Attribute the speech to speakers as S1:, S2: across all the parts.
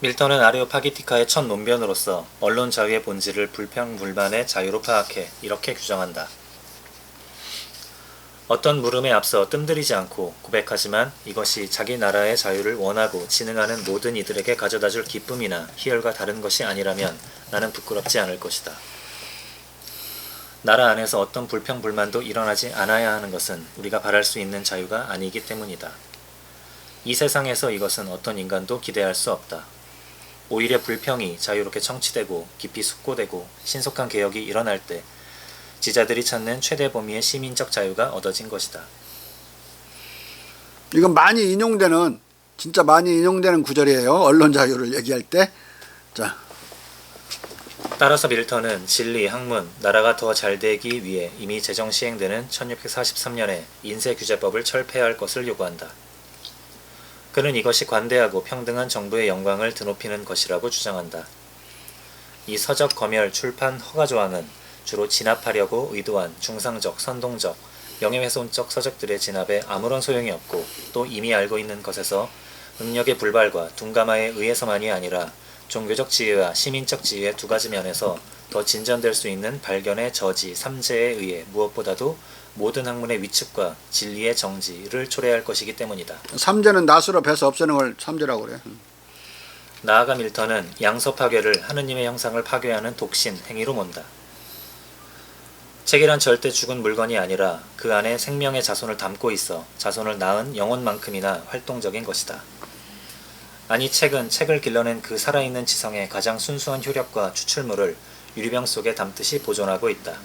S1: 밀턴은 아레오파기티카의 첫 논변으로서 언론 자유의 본질을 불평불만의 자유로 파악해 이렇게 규정한다. 어떤 물음에 앞서 뜸들이지 않고 고백하지만 이것이 자기 나라의 자유를 원하고 지능하는 모든 이들에게 가져다줄 기쁨이나 희열과 다른 것이 아니라면 나는 부끄럽지 않을 것이다. 나라 안에서 어떤 불평불만도 일어나지 않아야 하는 것은 우리가 바랄 수 있는 자유가 아니기 때문이다. 이 세상에서 이것은 어떤 인간도 기대할 수 없다. 오히려 불평이 자유롭게 청취되고 깊이 숙고되고 신속한 개혁이 일어날 때 지자들이 찾는 최대 범위의 시민적 자유가 얻어진 것이다.
S2: 이건 진짜 많이 인용되는 구절이에요. 언론 자유를 얘기할 때. 자,
S1: 따라서 밀턴은 진리, 학문, 나라가 더 잘되기 위해 이미 제정 시행되는 1643년에 인쇄규제법을 철폐할 것을 요구한다. 그는 이것이 관대하고 평등한 정부의 영광을 드높이는 것이라고 주장한다. 이 서적 검열 출판 허가 조항은 주로 진압하려고 의도한 중상적, 선동적, 명예훼손적 서적들의 진압에 아무런 소용이 없고 또 이미 알고 있는 것에서 능력의 불발과 둔감함에 의해서만이 아니라 종교적 지혜와 시민적 지혜의 두 가지 면에서 더 진전될 수 있는 발견의 저지, 삼재에 의해 무엇보다도 모든 학문의 위축과 진리의 정지를 초래할 것이기 때문이다.
S2: 삼재는 낫으로 배서 없애는 걸 삼재라고 그래.
S1: 나아가 밀턴은 양서 파괴를 하느님의 형상을 파괴하는 독신, 행위로 몬다. 책이란 절대 죽은 물건이 아니라 그 안에 생명의 자손을 담고 있어 자손을 낳은 영혼만큼이나 활동적인 것이다. 아니 책은 책을 길러낸 그 살아있는 지성의 가장 순수한 효력과 추출물을 유리병 속에 담듯이 보존하고 있다.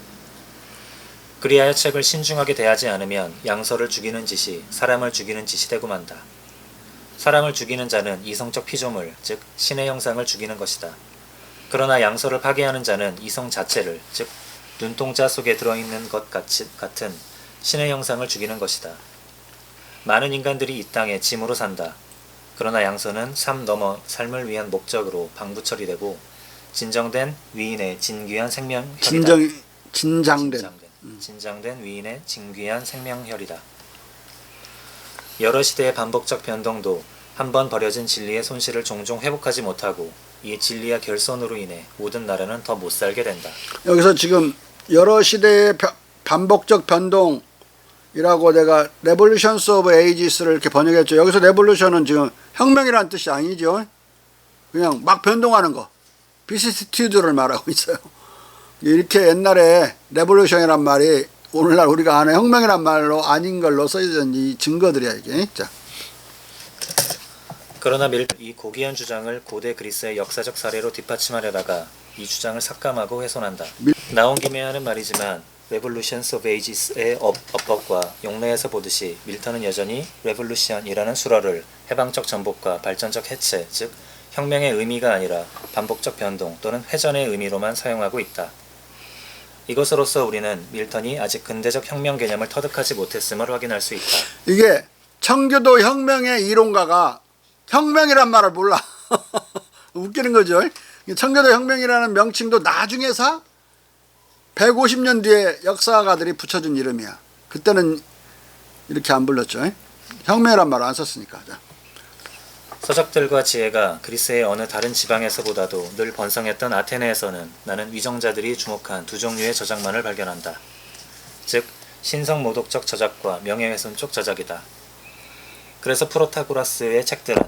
S1: 그리하여 책을 신중하게 대하지 않으면 양서를 죽이는 짓이 사람을 죽이는 짓이 되고 만다. 사람을 죽이는 자는 이성적 피조물, 즉 신의 형상을 죽이는 것이다. 그러나 양서를 파괴하는 자는 이성 자체를, 즉 눈동자 속에 들어있는 것 같은 신의 형상을 죽이는 것이다. 많은 인간들이 이 땅에 짐으로 산다. 그러나 양서는 삶 넘어 삶을 위한 목적으로 방부 처리되고 진정된 위인의 진귀한 생명혈이다. 진정된 위인의 진귀한 생명혈이다. 여러 시대의 반복적 변동도 한 번 버려진 진리의 손실을 종종 회복하지 못하고 이 진리의 결손으로 인해 모든 나라는 더 못살게 된다.
S2: 여기서 지금 여러 시대의 반복적 변동이라고 내가 레볼루션스 오브 에이지스를 이렇게 번역했죠. 여기서 레볼루션은 지금 혁명이라는 뜻이 아니죠. 그냥 막 변동하는 거. 비시스튜드를 말하고 있어요. 이렇게 옛날에 레볼루션이란 말이 오늘날 우리가 아는 혁명이란 말로 아닌 걸로 써있는 이 증거들이야 이게. 자.
S1: 그러나 밀턴이 고귀한 주장을 고대 그리스의 역사적 사례로 뒷받침하려다가 이 주장을 삭감하고 훼손한다. 나온 김에 하는 말이지만 Revolutions of Ages의 어법과 용례에서 보듯이 밀턴은 여전히 레볼루션이라는 수어를 해방적 전복과 발전적 해체, 즉 혁명의 의미가 아니라 반복적 변동 또는 회전의 의미로만 사용하고 있다. 이것으로써 우리는 밀턴이 아직 근대적 혁명 개념을 터득하지 못했음을 확인할 수 있다.
S2: 이게 청교도 혁명의 이론가가 혁명이란 말을 몰라. 웃기는 거죠. 청교도 혁명이라는 명칭도 나중에서 150년 뒤에 역사가들이 붙여준 이름이야. 그때는 이렇게 안 불렀죠. 혁명이란 말을 안 썼으니까.
S1: 서적들과 지혜가 그리스의 어느 다른 지방에서보다도 늘 번성했던 아테네에서는 나는 위정자들이 주목한 두 종류의 저작만을 발견한다. 즉 신성모독적 저작과 명예훼손적 저작이다. 그래서 프로타고라스의 책들은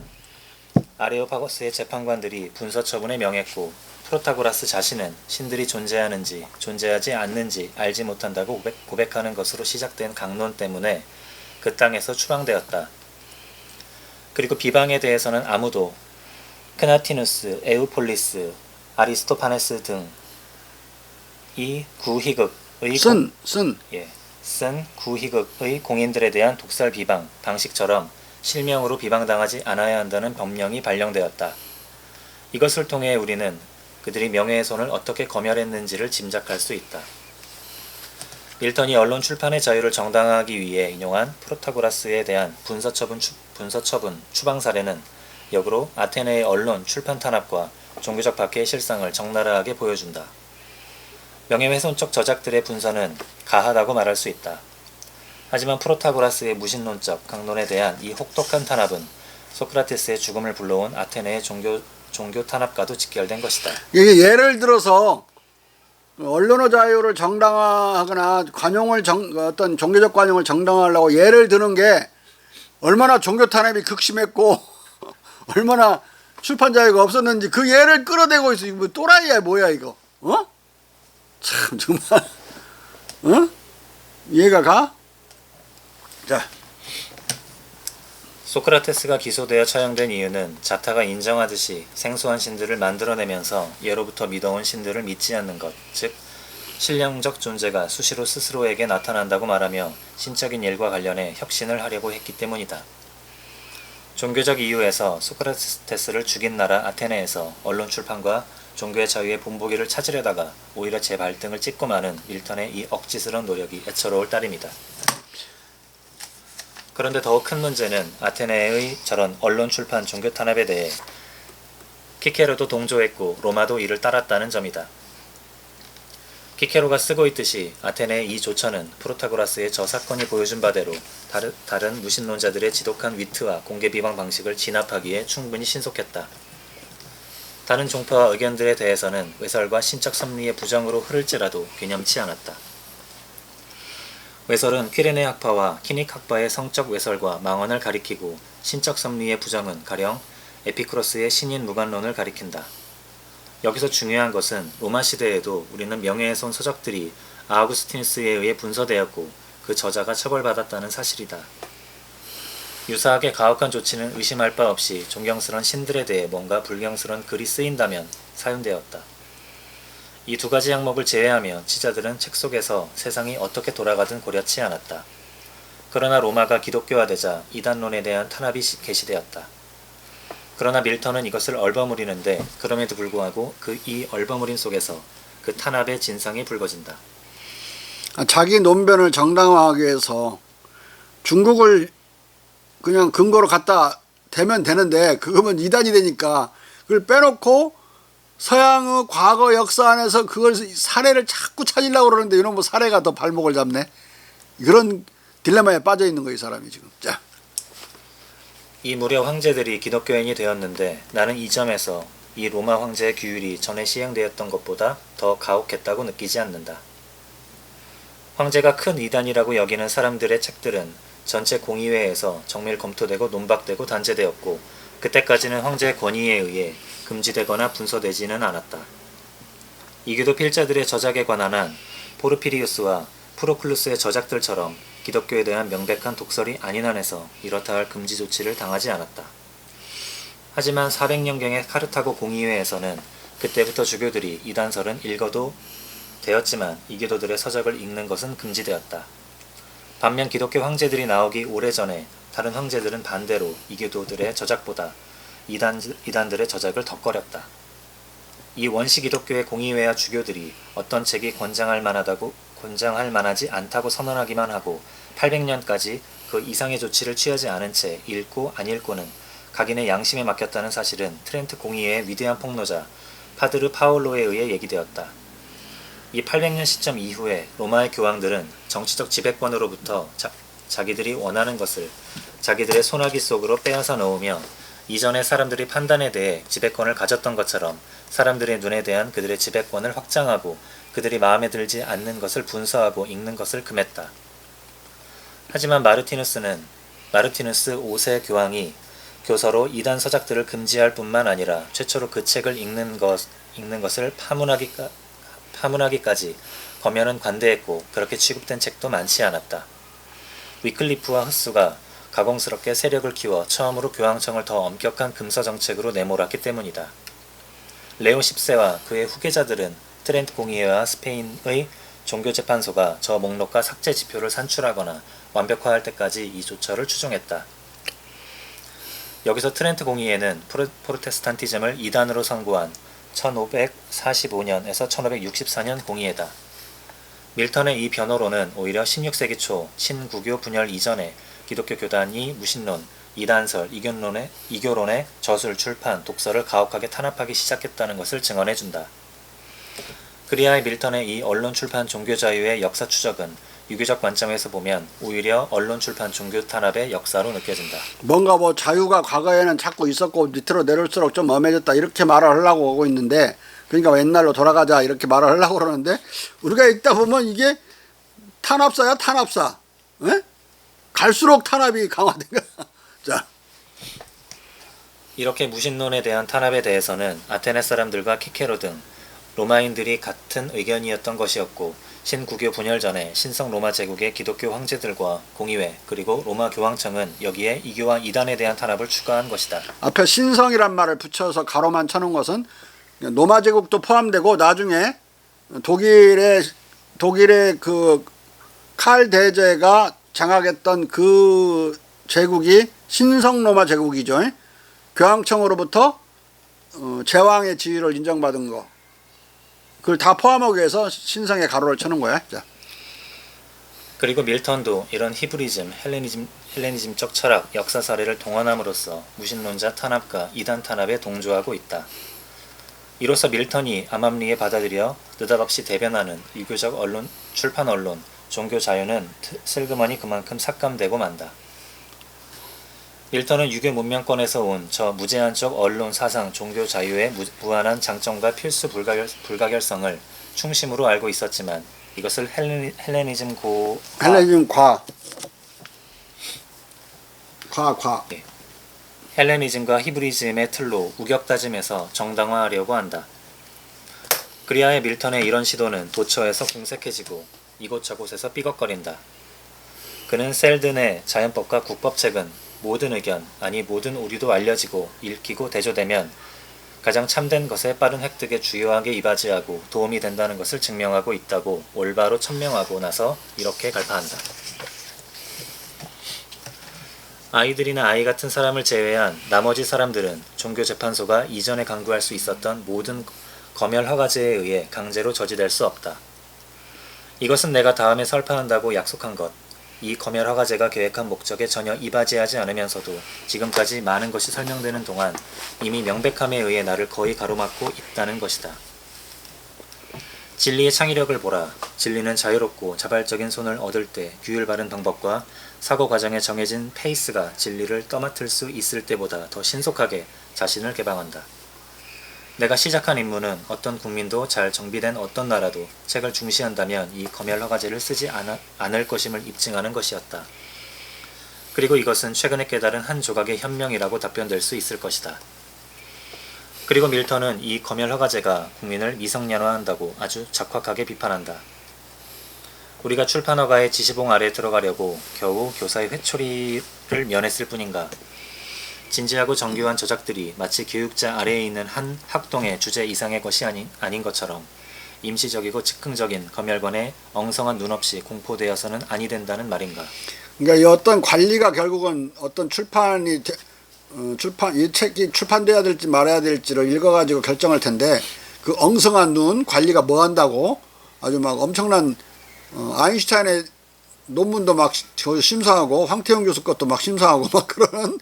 S1: 아레오파고스의 재판관들이 분서 처분에 명했고 프로타고라스 자신은 신들이 존재하는지 존재하지 않는지 알지 못한다고 고백하는 것으로 시작된 강론 때문에 그 땅에서 추방되었다. 그리고 비방에 대해서는 아무도 크나티누스, 에우폴리스, 아리스토파네스 등 이 구희극의 쓴 구희극의 공인들에 대한 독살 비방 방식처럼 실명으로 비방당하지 않아야 한다는 법령이 발령되었다. 이것을 통해 우리는 그들이 명예훼손을 어떻게 검열했는지를 짐작할 수 있다. 밀턴이 언론 출판의 자유를 정당화하기 위해 인용한 프로타고라스에 대한 분서처분 추방 사례는 역으로 아테네의 언론 출판 탄압과 종교적 박해의 실상을 적나라하게 보여준다. 명예훼손적 저작들의 분서는 가하다고 말할 수 있다. 하지만 프로타고라스의 무신론적 강론에 대한 이 혹독한 탄압은 소크라테스의 죽음을 불러온 아테네의 종교 탄압과도 직결된 것이다.
S2: 이게 예를 들어서 언론의 자유를 정당화하거나 어떤 종교적 관용을 정당화하려고 예를 드는 게 얼마나 종교 탄압이 극심했고 얼마나 출판 자유가 없었는지 그 예를 끌어대고 있어. 이거 뭐 또라이야 뭐야 이거? 어? 참 정말 어? 이해가 가? 자,
S1: 소크라테스가 기소되어 처형된 이유는 자타가 인정하듯이 생소한 신들을 만들어내면서 예로부터 믿어온 신들을 믿지 않는 것, 즉 신령적 존재가 수시로 스스로에게 나타난다고 말하며 신적인 일과 관련해 혁신을 하려고 했기 때문이다. 종교적 이유에서 소크라테스를 죽인 나라 아테네에서 언론 출판과 종교의 자유의 본보기를 찾으려다가 오히려 재발등을 찍고 마는 밀턴의 이 억지스러운 노력이 애처로울 따름이다. 그런데 더욱 큰 문제는 아테네의 저런 언론 출판 종교 탄압에 대해 키케로도 동조했고 로마도 이를 따랐다는 점이다. 키케로가 쓰고 있듯이 아테네의 이 조처는 프로타고라스의 저 사건이 보여준 바대로 다른 무신론자들의 지독한 위트와 공개 비방 방식을 진압하기에 충분히 신속했다. 다른 종파와 의견들에 대해서는 외설과 신적 섭리의 부정으로 흐를지라도 균염치 않았다. 외설은 퀴레네 학파와 키닉 학파의 성적 외설과 망언을 가리키고 신적 섭리의 부정은 가령 에피쿠로스의 신인 무관론을 가리킨다. 여기서 중요한 것은 로마 시대에도 우리는 명예의 손 서적들이 아우구스티누스에 의해 분서되었고 그 저자가 처벌받았다는 사실이다. 유사하게 가혹한 조치는 의심할 바 없이 존경스러운 신들에 대해 뭔가 불경스러운 글이 쓰인다면 사용되었다. 이 두 가지 항목을 제외하며 치자들은 책 속에서 세상이 어떻게 돌아가든 고려치 않았다. 그러나 로마가 기독교화되자 이단론에 대한 탄압이 개시되었다. 그러나 밀턴은 이것을 얼버무리는데 그럼에도 불구하고 이 얼버무림 속에서 그 탄압의 진상이 불거진다.
S2: 자기 논변을 정당화하기 위해서 중국을 그냥 근거로 갖다 대면 되는데 그거면 이단이 되니까 그걸 빼놓고 서양의 과거 역사 안에서 그걸 사례를 자꾸 찾으려고 그러는데 이런 뭐 사례가 더 발목을 잡네. 그런 딜레마에 빠져 있는 거야 이 사람이 지금. 자,
S1: 이 무려 황제들이 기독교인이 되었는데 나는 이 점에서 이 로마 황제의 규율이 전에 시행되었던 것보다 더 가혹했다고 느끼지 않는다. 황제가 큰 이단이라고 여기는 사람들의 책들은 전체 공의회에서 정밀 검토되고 논박되고 단죄되었고 그때까지는 황제의 권위에 의해 금지되거나 분서되지는 않았다. 이교도 필자들의 저작에 관한 한 포르피리우스와 프로클루스의 저작들처럼 기독교에 대한 명백한 독설이 아닌 한에서 이렇다 할 금지 조치를 당하지 않았다. 하지만 400년경의 카르타고 공의회에서는 그때부터 주교들이 이단설은 읽어도 되었지만 이교도들의 서적을 읽는 것은 금지되었다. 반면 기독교 황제들이 나오기 오래전에 다른 황제들은 반대로 이교도들의 저작보다 이단들의 저작을 덧거렸다. 이 원시 기독교의 공의회와 주교들이 어떤 책이 권장할 만하지 않다고 선언하기만 하고 800년까지 그 이상의 조치를 취하지 않은 채 읽고 안 읽고는 각인의 양심에 맡겼다는 사실은 트렌트 공의회의 위대한 폭로자 파드르 파올로에 의해 얘기되었다. 이 800년 시점 이후에 로마의 교황들은 정치적 지배권으로부터 자기들이 원하는 것을 자기들의 소나기 속으로 빼앗아 넣으며 이전에 사람들이 판단에 대해 지배권을 가졌던 것처럼 사람들의 눈에 대한 그들의 지배권을 확장하고 그들이 마음에 들지 않는 것을 분서하고 읽는 것을 금했다. 하지만 마르티누스 5세 교황이 교서로 이단 서작들을 금지할 뿐만 아니라 최초로 그 책을 읽는 것을 파문하기까지 검열은 관대했고 그렇게 취급된 책도 많지 않았다. 위클리프와 흑수가 가공스럽게 세력을 키워 처음으로 교황청을 더 엄격한 금서 정책으로 내몰았기 때문이다. 레오 10세와 그의 후계자들은 트렌트 공의회와 스페인의 종교재판소가 저 목록과 삭제 지표를 산출하거나 완벽화할 때까지 이 조처를 추종했다. 여기서 트렌트 공의회는 프로테스탄티즘을 이단으로 선고한 1545년에서 1564년 공의회다. 밀턴의 이 변호로는 오히려 16세기 초 신구교 분열 이전에 기독교 교단이 무신론, 이단설, 이교론의 저술, 출판, 독서를 가혹하게 탄압하기 시작했다는 것을 증언해준다. 그리하여 밀턴의 이 언론 출판 종교자유의 역사 추적은 유교적 관점에서 보면 오히려 언론 출판 종교 탄압의 역사로 느껴진다.
S2: 뭔가 뭐 자유가 과거에는 자꾸 있었고 밑으로 내려올수록 좀 엄해졌다 이렇게 말을 하려고 하고 있는데, 그러니까 옛날로 돌아가자 이렇게 말을 하려고 그러는데, 우리가 읽다 보면 이게 탄압사야 탄압사. 에? 갈수록 탄압이 강화된 거야. 자,
S1: 이렇게 무신론에 대한 탄압에 대해서는 아테네 사람들과 키케로 등 로마인들이 같은 의견이었던 것이었고, 신구교 분열 전에 신성 로마 제국의 기독교 황제들과 공의회 그리고 로마 교황청은 여기에 이교와 이단에 대한 탄압을 추가한 것이다.
S2: 앞에 신성이란 말을 붙여서 가로만 쳐놓은 것은 로마 제국도 포함되고, 나중에 독일의 그 칼 대제가 장악했던 그 제국이 신성 로마 제국이죠. 교황청으로부터 제왕의 지위를 인정받은 거, 그걸 다 포함하기 위해서 신성의 가로를 쳐는 거야. 자.
S1: 그리고 밀턴도 이런 히브리즘, 헬레니즘적 철학, 역사 사례를 동원함으로써 무신론자 탄압과 이단 탄압에 동조하고 있다. 이로써 밀턴이 암암리에 받아들여 느닷없이 대변하는 유교적 언론, 출판 언론, 종교 자유는 슬그머니 그만큼 삭감되고 만다. 밀턴은 유교 문명권에서 온 저 무제한적 언론, 사상, 종교 자유의 무한한 장점과 필수 불가결성을 중심으로 알고 있었지만, 이것을 헬레니즘 헬레니즘과 히브리즘의 틀로 우격다짐해서 정당화하려고 한다. 그리하여 밀턴의 이런 시도는 도처에서 공색해지고 이곳저곳에서 삐걱거린다. 그는 셀든의 자연법과 국법책은 모든 의견, 아니 모든 오류도 알려지고 읽히고 대조되면 가장 참된 것의 빠른 획득에 주요하게 이바지하고 도움이 된다는 것을 증명하고 있다고 올바로 천명하고 나서 이렇게 갈파한다. 아이들이나 아이 같은 사람을 제외한 나머지 사람들은 종교재판소가 이전에 강구할 수 있었던 모든 검열 허가제에 의해 강제로 저지될 수 없다. 이것은 내가 다음에 설파한다고 약속한 것, 이 검열 허가제가 계획한 목적에 전혀 이바지하지 않으면서도 지금까지 많은 것이 설명되는 동안 이미 명백함에 의해 나를 거의 가로막고 있다는 것이다. 진리의 창의력을 보라. 진리는 자유롭고 자발적인 손을 얻을 때 규율 바른 방법과 사고 과정에 정해진 페이스가 진리를 떠맡을 수 있을 때보다 더 신속하게 자신을 개방한다. 내가 시작한 임무는 어떤 국민도 잘 정비된 어떤 나라도 책을 중시한다면 이 검열 허가제를 쓰지 않을 것임을 입증하는 것이었다. 그리고 이것은 최근에 깨달은 한 조각의 현명이라고 답변될 수 있을 것이다. 그리고 밀턴은 이 검열 허가제가 국민을 미성년화한다고 아주 적확하게 비판한다. 우리가 출판 허가의 지시봉 아래에 들어가려고 겨우 교사의 회초리를 면했을 뿐인가. 진지하고 정교한 저작들이 마치 교육자 아래에 있는 한 학동의 주제 이상의 것이 아닌 것처럼 임시적이고 즉흥적인 검열관에 엉성한 눈 없이 공포되어서는 아니 된다는 말인가.
S2: 그러니까 이 어떤 관리가 결국은 어떤 이 책이 출판돼야 될지 말아야 될지를 읽어가지고 결정할 텐데, 그 엉성한 눈 관리가 뭐 한다고 아주 막 엄청난 아인슈타인의 논문도 막 심사하고 황태영 교수 것도 막 심사하고 막 그러는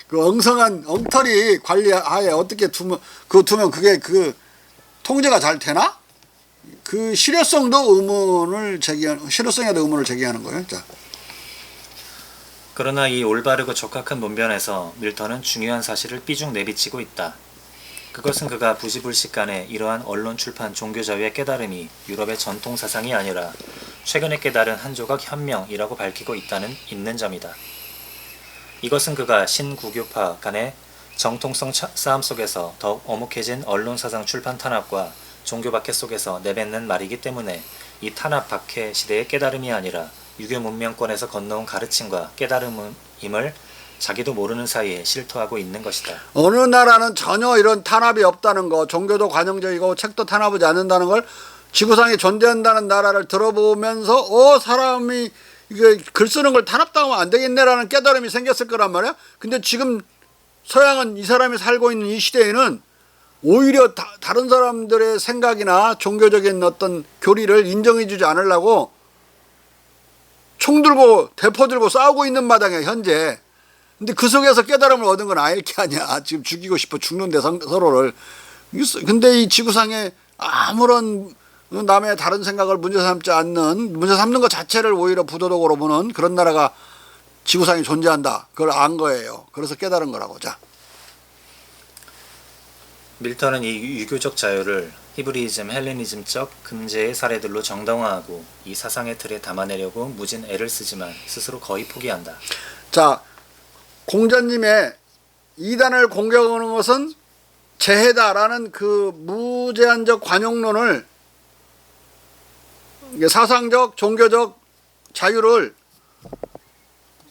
S2: 그 엉성한 엉터리 관리하에 어떻게 두면 그게 그 통제가 잘 되나? 그 실효성에도 의문을 제기하는 거예요. 자.
S1: 그러나 이 올바르고 적확한 논변에서 밀턴은 중요한 사실을 삐죽 내비치고 있다. 그것은 그가 부지불식간에 이러한 언론 출판 종교자유의 깨달음이 유럽의 전통 사상이 아니라 최근에 깨달은 한 조각 현명이라고 밝히고 있는 점이다. 이것은 그가 신구교파 간의 정통성 싸움 속에서 더욱 어묵해진 언론사상 출판 탄압과 종교 박해 속에서 내뱉는 말이기 때문에 이 탄압 박해 시대의 깨달음이 아니라 유교 문명권에서 건너온 가르침과 깨달음임을 자기도 모르는 사이에 실토하고 있는 것이다.
S2: 어느 나라는 전혀 이런 탄압이 없다는 거, 종교도 관용적이고 책도 탄압하지 않는다는 걸 지구상에 존재한다는 나라를 들어보면서 사람이 이게 글 쓰는 걸 탄압당하면 안 되겠네라는 깨달음이 생겼을 거란 말이야. 근데 지금 서양은 이 사람이 살고 있는 이 시대에는 오히려 다른 사람들의 생각이나 종교적인 어떤 교리를 인정해주지 않으려고 총 들고 대포 들고 싸우고 있는 마당에 현재. 근데 그 속에서 깨달음을 얻은 건 아닐 게 아니야. 지금 죽이고 싶어 죽는데 서로를. 근데 이 지구상에 아무런 남의 다른 생각을 문제 삼지 않는, 문제 삼는 것 자체를 오히려 부도덕으로 보는 그런 나라가 지구상에 존재한다. 그걸 안 거예요. 그래서 깨달은 거라고. 자,
S1: 밀턴은 이 유교적 자유를 히브리즘, 헬레니즘적 금제의 사례들로 정당화하고 이 사상의 틀에 담아내려고 무진 애를 쓰지만 스스로 거의 포기한다.
S2: 자, 공자님의 이단을 공격하는 것은 재해다라는 그 무제한적 관용론을, 사상적, 종교적 자유를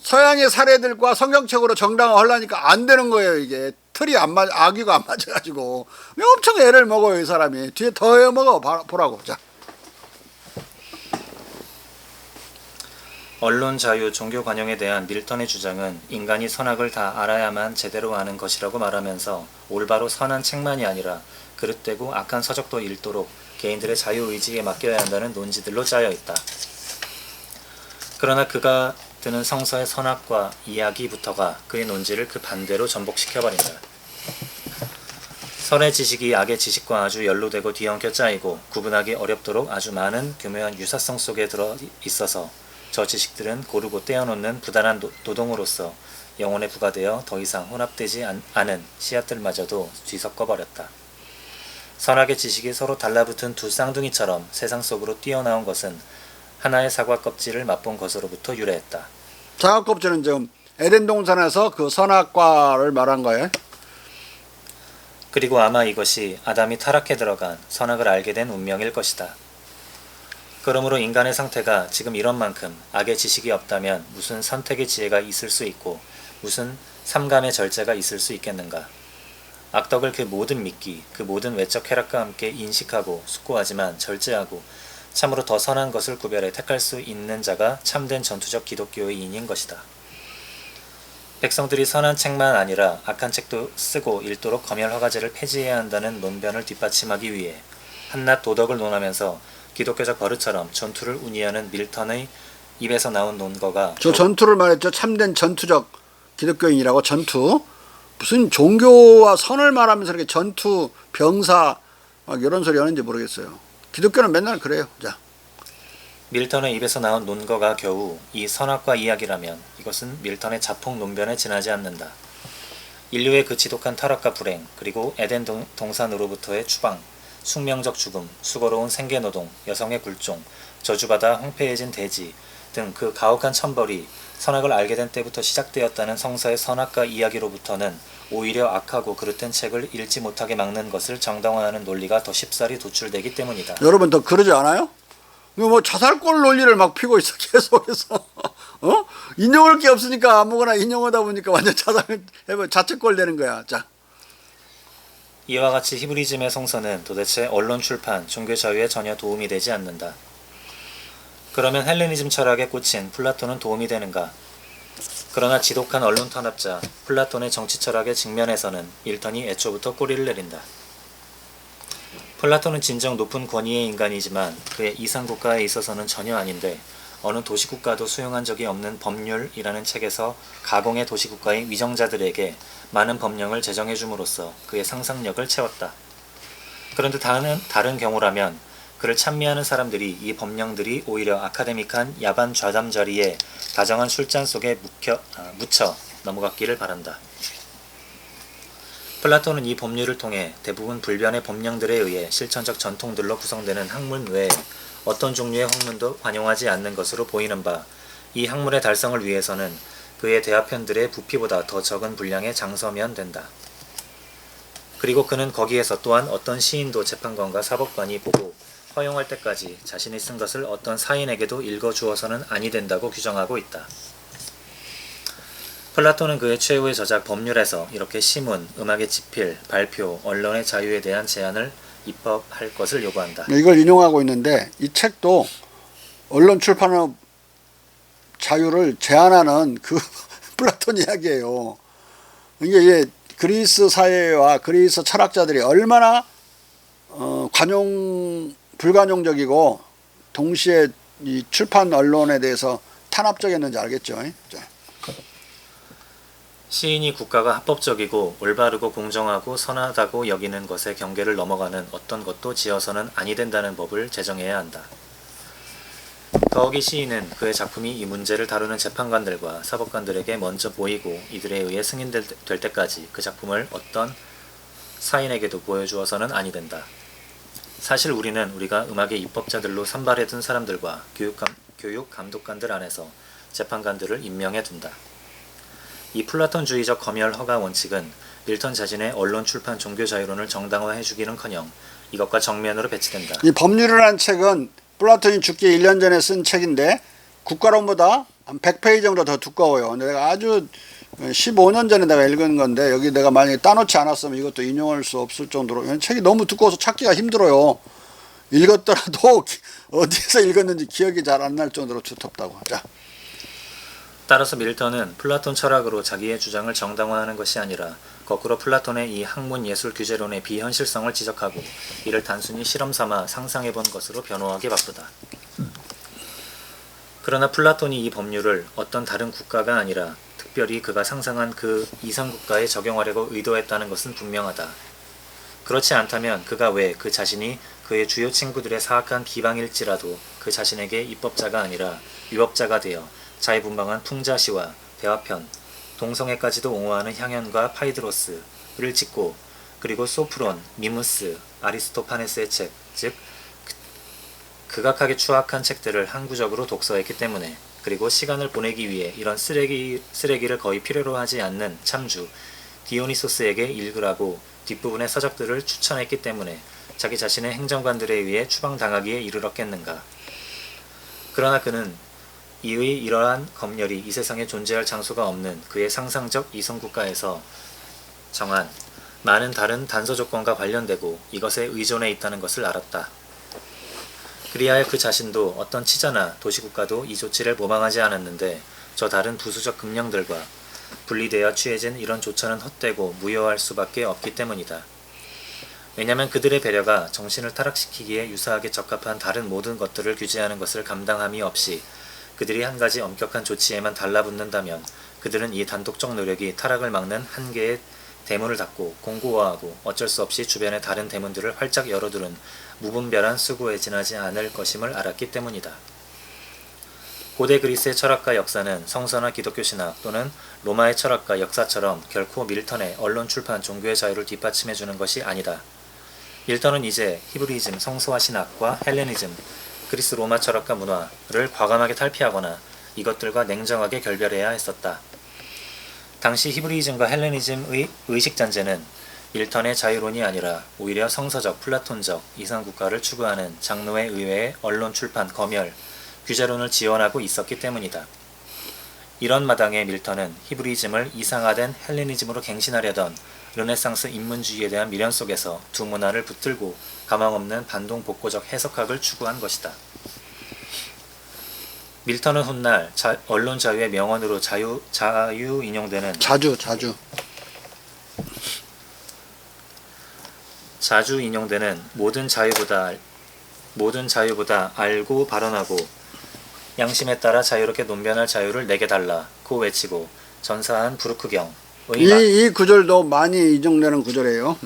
S2: 서양의 사례들과 성경책으로 정당화하려니까 안 되는 거예요. 이게 틀이 안 맞아, 악유가 안 맞아가지고 엄청 애를 먹어요, 이 사람이. 뒤에 더 해먹어 보라고. 자,
S1: 언론 자유, 종교 관용에 대한 밀턴의 주장은 인간이 선악을 다 알아야만 제대로 아는 것이라고 말하면서 올바로 선한 책만이 아니라 그릇되고 악한 서적도 읽도록 개인들의 자유의지에 맡겨야 한다는 논지들로 짜여 있다. 그러나 그가 드는 성서의 선악과 이야기부터가 그의 논지를 그 반대로 전복시켜버린다. 선의 지식이 악의 지식과 아주 연루되고 뒤엉켜 짜이고 구분하기 어렵도록 아주 많은 교묘한 유사성 속에 들어 있어서 저 지식들은 고르고 떼어놓는 부단한 노동으로서 영혼에 부과되어 더 이상 혼합되지 않은 씨앗들마저도 뒤섞어버렸다. 선악의 지식이 서로 달라붙은 두 쌍둥이처럼 세상 속으로 뛰어나온 것은 하나의 사과 껍질을 맛본 것으로부터 유래했다.
S2: 사과 껍질은 지금 에덴 동산에서 그 선악과를 말한 거예요.
S1: 그리고 아마 이것이 아담이 타락해 들어간 선악을 알게 된 운명일 것이다. 그러므로 인간의 상태가 지금 이런 만큼 악의 지식이 없다면 무슨 선택의 지혜가 있을 수 있고 무슨 삼감의 절제가 있을 수 있겠는가. 악덕을 그 모든 미끼, 그 모든 외적 쾌락과 함께 인식하고 숙고하지만 절제하고 참으로 더 선한 것을 구별해 택할 수 있는 자가 참된 전투적 기독교의 인인 것이다. 백성들이 선한 책만 아니라 악한 책도 쓰고 읽도록 검열 허가제를 폐지해야 한다는 논변을 뒷받침하기 위해 한낱 도덕을 논하면서 기독교적 버릇처럼 전투를 운이하는 밀턴의 입에서 나온 논거가
S2: 저 전투를 말했죠. 참된 전투적 기독교인이라고. 전투, 무슨 종교와 선을 말하면서 이렇게 전투, 병사 막 이런 소리 하는지 모르겠어요. 기독교는 맨날 그래요. 자,
S1: 밀턴의 입에서 나온 논거가 겨우 이 선악과 이야기라면 이것은 밀턴의 자폭 논변에 지나지 않는다. 인류의 그 지독한 타락과 불행, 그리고 에덴 동산으로부터의 추방, 숙명적 죽음, 수고로운 생계노동, 여성의 굴종, 저주받아 황폐해진 대지 등 그 가혹한 천벌이 선악을 알게 된 때부터 시작되었다는 성서의 선악과 이야기로부터는 오히려 악하고 그릇된 책을 읽지 못하게 막는 것을 정당화하는 논리가 더 쉽사리 도출되기 때문이다.
S2: 여러분 더 그러지 않아요? 뭐 자살골 논리를 막 피고 있어 계속해서. 인용할 게 없으니까 아무거나 인용하다 보니까 완전 자책골 되는 거야. 자,
S1: 이와 같이 히브리즘의 성서는 도대체 언론 출판, 종교 자유에 전혀 도움이 되지 않는다. 그러면 헬레니즘 철학에 꽂힌 플라톤은 도움이 되는가? 그러나 지독한 언론 탄압자 플라톤의 정치 철학의 측면에서는 밀턴이 애초부터 꼬리를 내린다. 플라톤은 진정 높은 권위의 인간이지만 그의 이상국가에 있어서는 전혀 아닌데 어느 도시국가도 수용한 적이 없는 법률이라는 책에서 가공의 도시국가의 위정자들에게 많은 법령을 제정해 줌으로써 그의 상상력을 채웠다. 그런데 다른 경우라면 그를 찬미하는 사람들이 이 법령들이 오히려 아카데믹한 야반 좌담자리에 다정한 술잔 속에 묻혀 넘어갔기를 바란다. 플라톤은 이 법률을 통해 대부분 불변의 법령들에 의해 실천적 전통들로 구성되는 학문 외에 어떤 종류의 학문도 관용하지 않는 것으로 보이는 바, 이 학문의 달성을 위해서는 그의 대화편들의 부피보다 더 적은 분량의 장서면 된다. 그리고 그는 거기에서 또한 어떤 시인도 재판관과 사법관이 보고 허용할 때까지 자신이 쓴 것을 어떤 사인에게도 읽어주어서는 아니 된다고 규정하고 있다. 플라톤은 그의 최후의 저작 법률에서 이렇게 시문, 음악의 집필, 발표, 언론의 자유에 대한 제한을 입법할 것을 요구한다.
S2: 이걸 인용하고 있는데 이 책도 언론 출판업 자유를 제한하는 그 플라톤 이야기예요. 이게 그리스 사회와 그리스 철학자들이 얼마나 불관용적이고 동시에 이 출판 언론에 대해서 탄압적이었는지 알겠죠. 자.
S1: 시인이 국가가 합법적이고 올바르고 공정하고 선하다고 여기는 것의 경계를 넘어가는 어떤 것도 지어서는 아니 된다는 법을 제정해야 한다. 더욱이 시인은 그의 작품이 이 문제를 다루는 재판관들과 사법관들에게 먼저 보이고 이들에 의해 승인될 때까지 그 작품을 어떤 사인에게도 보여주어서는 아니 된다. 사실 우리는 우리가 음악의 입법자들로 선발해둔 사람들과 교육 감독관들 안에서 재판관들을 임명해 둔다. 이 플라톤주의적 검열 허가 원칙은 밀턴 자신의 언론 출판 종교 자유론을 정당화해주기는커녕 이것과 정면으로 배치된다.
S2: 이 법률이라는 책은 플라톤이 죽기 1년 전에 쓴 책인데 국가론보다 한 100페이지 정도 더 두꺼워요. 근데 내가 아주 15년 전에 내가 읽은 건데 여기 내가 만약에 따놓지 않았으면 이것도 인용할 수 없을 정도로 책이 너무 두꺼워서 찾기가 힘들어요. 읽었더라도 어디에서 읽었는지 기억이 잘 안 날 정도로 두텁다고. 자.
S1: 따라서 밀턴은 플라톤 철학으로 자기의 주장을 정당화하는 것이 아니라 거꾸로 플라톤의 이 학문 예술 규제론의 비현실성을 지적하고 이를 단순히 실험삼아 상상해본 것으로 변호하기 바쁘다. 그러나 플라톤이 이 법률을 어떤 다른 국가가 아니라 특별히 그가 상상한 그 이상 국가에 적용하려고 의도했다는 것은 분명하다. 그렇지 않다면 그가 왜 그 자신이 그의 주요 친구들의 사악한 비방일지라도 그 자신에게 입법자가 아니라 위법자가 되어 자유분방한 풍자시와 대화편, 동성애까지도 옹호하는 향연과 파이드로스를 짓고 그리고 소프론, 미무스, 아리스토파네스의 책, 즉 극악하게 추악한 책들을 항구적으로 독서했기 때문에 그리고 시간을 보내기 위해 이런 쓰레기를 거의 필요로 하지 않는 참주 디오니소스에게 읽으라고 뒷부분의 서적들을 추천했기 때문에 자기 자신의 행정관들에 의해 추방당하기에 이르렀겠는가. 그러나 그는 이의 이러한 검열이 이 세상에 존재할 장소가 없는 그의 상상적 이성국가에서 정한 많은 다른 단서 조건과 관련되고 이것에 의존해 있다는 것을 알았다. 그리하여 그 자신도 어떤 치자나 도시국가도 이 조치를 모방하지 않았는데 저 다른 부수적 금령들과 분리되어 취해진 이런 조처는 헛되고 무효할 수밖에 없기 때문이다. 왜냐하면 그들의 배려가 정신을 타락시키기에 유사하게 적합한 다른 모든 것들을 규제하는 것을 감당함이 없이 그들이 한 가지 엄격한 조치에만 달라붙는다면 그들은 이 단독적 노력이 타락을 막는 한계의 대문을 닫고 공고화하고 어쩔 수 없이 주변의 다른 대문들을 활짝 열어두는 무분별한 수고에 지나지 않을 것임을 알았기 때문이다. 고대 그리스의 철학과 역사는 성서나 기독교 신학 또는 로마의 철학과 역사처럼 결코 밀턴의 언론 출판 종교의 자유를 뒷받침해주는 것이 아니다. 밀턴은 이제 히브리즘 성서와 신학과 헬레니즘 그리스 로마 철학과 문화를 과감하게 탈피하거나 이것들과 냉정하게 결별해야 했었다. 당시 히브리즘과 헬레니즘의 의식잔재는 밀턴의 자유론이 아니라 오히려 성서적 플라톤적 이상국가를 추구하는 장로회 의회의 언론 출판 검열, 규제론을 지원하고 있었기 때문이다. 이런 마당에 밀턴은 히브리즘을 이상화된 헬레니즘으로 갱신하려던 르네상스 인문주의에 대한 미련 속에서 두 문화를 붙들고 가망없는 반동복고적 해석학을 추구한 것이다. 밀턴은 훗날 언론 자유의 명언으로 자유 인용되는 자주 인용되는 모든 자유보다 알고 발언하고 양심에 따라 자유롭게 논변할 자유를 내게 달라고 외치고 전사한 부르크경의
S2: 이 구절도 많이 인용되는 구절이에요.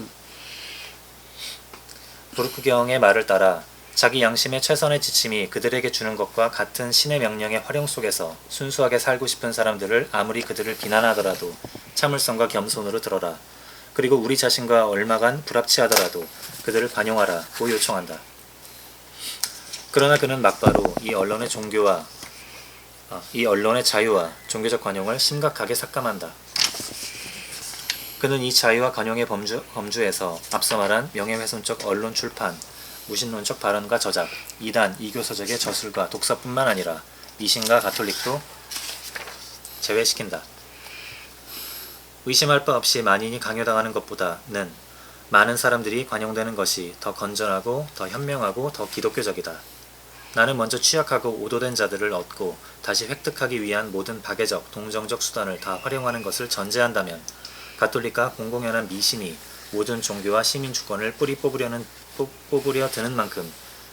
S1: 부르크경의 말을 따라 자기 양심의 최선의 지침이 그들에게 주는 것과 같은 신의 명령의 활용 속에서 순수하게 살고 싶은 사람들을 아무리 그들을 비난하더라도 참을성과 겸손으로 들어라. 그리고 우리 자신과 얼마간 불합치하더라도 그들을 관용하라고 요청한다. 그러나 그는 막바로 이 언론의 자유와 종교적 관용을 심각하게 삭감한다. 그는 이 자유와 관용의 범주에서 앞서 말한 명예훼손적 언론 출판, 무신론적 발언과 저작, 이단, 이교서적의 저술과 독서뿐만 아니라 미신과 가톨릭도 제외시킨다. 의심할 바 없이 만인이 강요당하는 것보다는 많은 사람들이 관용되는 것이 더 건전하고 더 현명하고 더 기독교적이다. 나는 먼저 취약하고 오도된 자들을 얻고 다시 획득하기 위한 모든 박애적, 동정적 수단을 다 활용하는 것을 전제한다면 가톨릭과 공공연한 미신이 모든 종교와 시민 주권을 뿌리 뽑으려 드는 만큼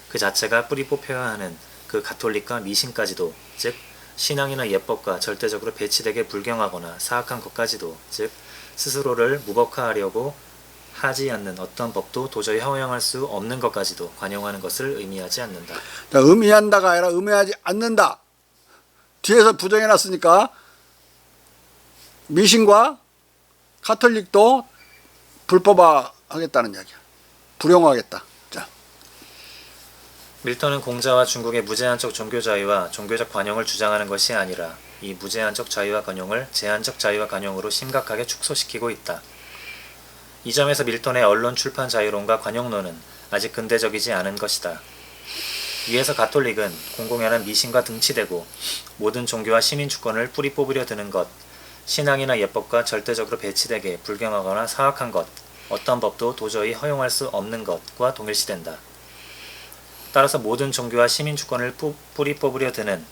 S1: 그 자체가 뿌리 뽑혀야 하는 그 가톨릭과 미신까지도, 즉 신앙이나 예법과 절대적으로 배치되게 불경하거나 사악한 것까지도, 즉 스스로를 무법화하려고 하지 않는 어떤 법도 도저히 허용할 수 없는 것까지도 관용하는 것을 의미하지 않는다.
S2: 자, 의미한다가 아니라 의미하지 않는다. 뒤에서 부정해놨으니까 미신과 카톨릭도 불법화하겠다는 이야기야. 불용하겠다. 자,
S1: 밀턴은 공자와 중국의 무제한적 종교 자유와 종교적 관용을 주장하는 것이 아니라 이 무제한적 자유와 관용을 제한적 자유와 관용으로 심각하게 축소시키고 있다. 이 점에서 밀턴의 언론 출판 자유론과 관용론은 아직 근대적이지 않은 것이다. 위에서 가톨릭은 공공연한 미신과 등치되고 모든 종교와 시민 주권을 뿌리 뽑으려 드는 것, 신앙이나 예법과 절대적으로 배치되게 불경하거나 사악한 것, 어떤 법도 도저히 허용할 수 없는 것과 동일시된다. 따라서 모든 종교와 시민 주권을 뿌리 뽑으려 드는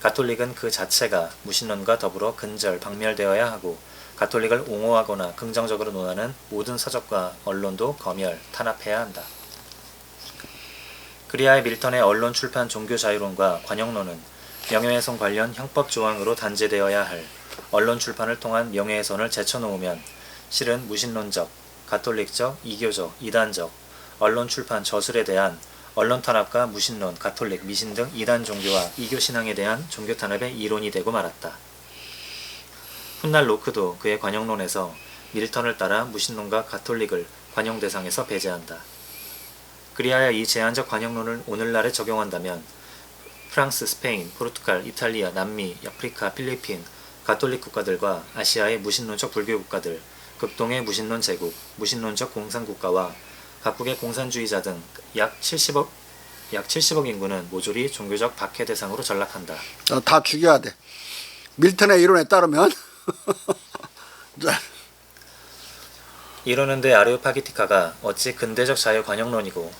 S1: 가톨릭은 그 자체가 무신론과 더불어 근절, 박멸되어야 하고 가톨릭을 옹호하거나 긍정적으로 논하는 모든 서적과 언론도 검열, 탄압해야 한다. 그리하여 밀턴의 언론 출판 종교 자유론과 관용론은 명예훼손 관련 형법 조항으로 단죄되어야 할 언론 출판을 통한 명예훼손을 제쳐놓으면 실은 무신론적, 가톨릭적, 이교적, 이단적, 언론 출판 저술에 대한 언론 탄압과 무신론, 가톨릭, 미신 등 이단 종교와 이교 신앙에 대한 종교 탄압의 이론이 되고 말았다. 훗날 로크도 그의 관용론에서 밀턴을 따라 무신론과 가톨릭을 관용 대상에서 배제한다. 그리하여 이 제한적 관용론을 오늘날에 적용한다면 프랑스, 스페인, 포르투갈, 이탈리아, 남미, 아프리카, 필리핀, 가톨릭 국가들과 아시아의 무신론적 불교 국가들, 극동의 무신론 제국, 무신론적 공산국가와 각국의 공산주의자 등 약 70억 인구는 모조리 종교적 박해 대상으로 전락한다.
S2: 다 죽여야 돼. 밀턴의 이론에 따르면 자,
S1: 이러는데 아레오파기티카가 어찌 근대적 자유 관용론이고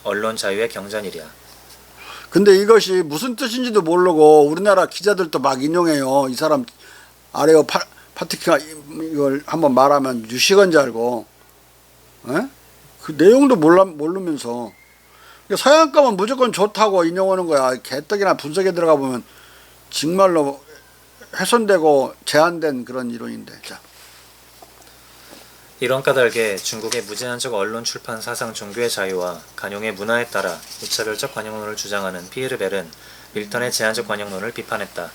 S1: 언론 자유의 경전이랴.
S2: 근데 이것이 무슨 뜻인지도 모르고 우리나라 기자들도 막 인용해요. 이 사람 아레오파기티카 이걸 한번 말하면 유식한 줄 알고, 에? 그 내용도 모르면서 서양 거면 무조건 좋다고 인용하는 거야. 개떡이나 분석에 들어가 보면 정말로 훼손되고 제한된 그런 이론인데. 자,
S1: 이런 까닭에 중국의 무제한적 언론 출판 사상 종교의 자유와 관용의 문화에 따라 무차별적 관용론을 주장하는 피에르 벨은 밀턴의 제한적 관용론을 비판했다.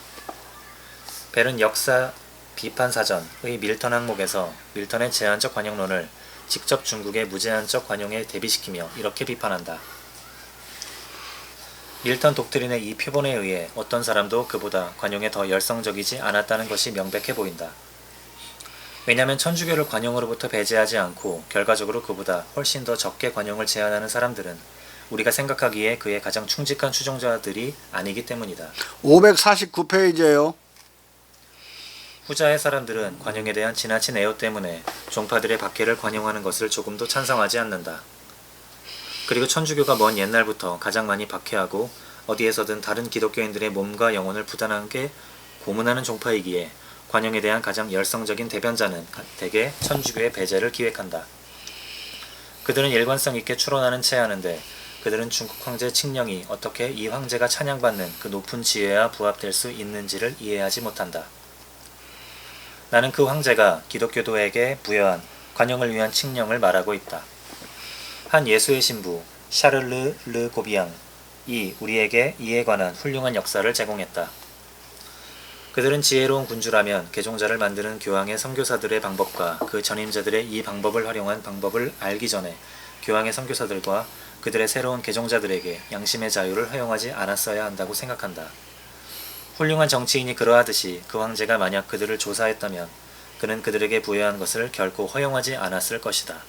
S1: 벨은 역사 비판 사전의 밀턴 항목에서 밀턴의 제한적 관용론을 직접 중국의 무제한적 관용에 대비시키며 이렇게 비판한다. 밀턴 독트린의 이 표본에 의해 어떤 사람도 그보다 관용에 더 열성적이지 않았다는 것이 명백해 보인다. 왜냐하면 천주교를 관용으로부터 배제하지 않고 결과적으로 그보다 훨씬 더 적게 관용을 제한하는 사람들은 우리가 생각하기에 그의 가장 충직한 추종자들이 아니기 때문이다.
S2: 549페이지예요.
S1: 후자의 사람들은 관용에 대한 지나친 애호 때문에 종파들의 박해를 관용하는 것을 조금도 찬성하지 않는다. 그리고 천주교가 먼 옛날부터 가장 많이 박해하고 어디에서든 다른 기독교인들의 몸과 영혼을 부단하게 고문하는 종파이기에 관용에 대한 가장 열성적인 대변자는 대개 천주교의 배제를 기획한다. 그들은 일관성 있게 추론하는 채 하는데 그들은 중국 황제 칙령이 어떻게 이 황제가 찬양받는 그 높은 지혜와 부합될 수 있는지를 이해하지 못한다. 나는 그 황제가 기독교도에게 부여한 관용을 위한 칙령을 말하고 있다. 한 예수의 신부 샤를르 르 고비앙이 우리에게 이에 관한 훌륭한 역사를 제공했다. 그들은 지혜로운 군주라면 개종자를 만드는 교황의 선교사들의 방법과 그 전임자들의 이 방법을 활용한 방법을 알기 전에 교황의 선교사들과 그들의 새로운 개종자들에게 양심의 자유를 허용하지 않았어야 한다고 생각한다. 훌륭한 정치인이 그러하듯이 그 황제가 만약 그들을 조사했다면 그는 그들에게 부여한 것을 결코 허용하지 않았을 것이다.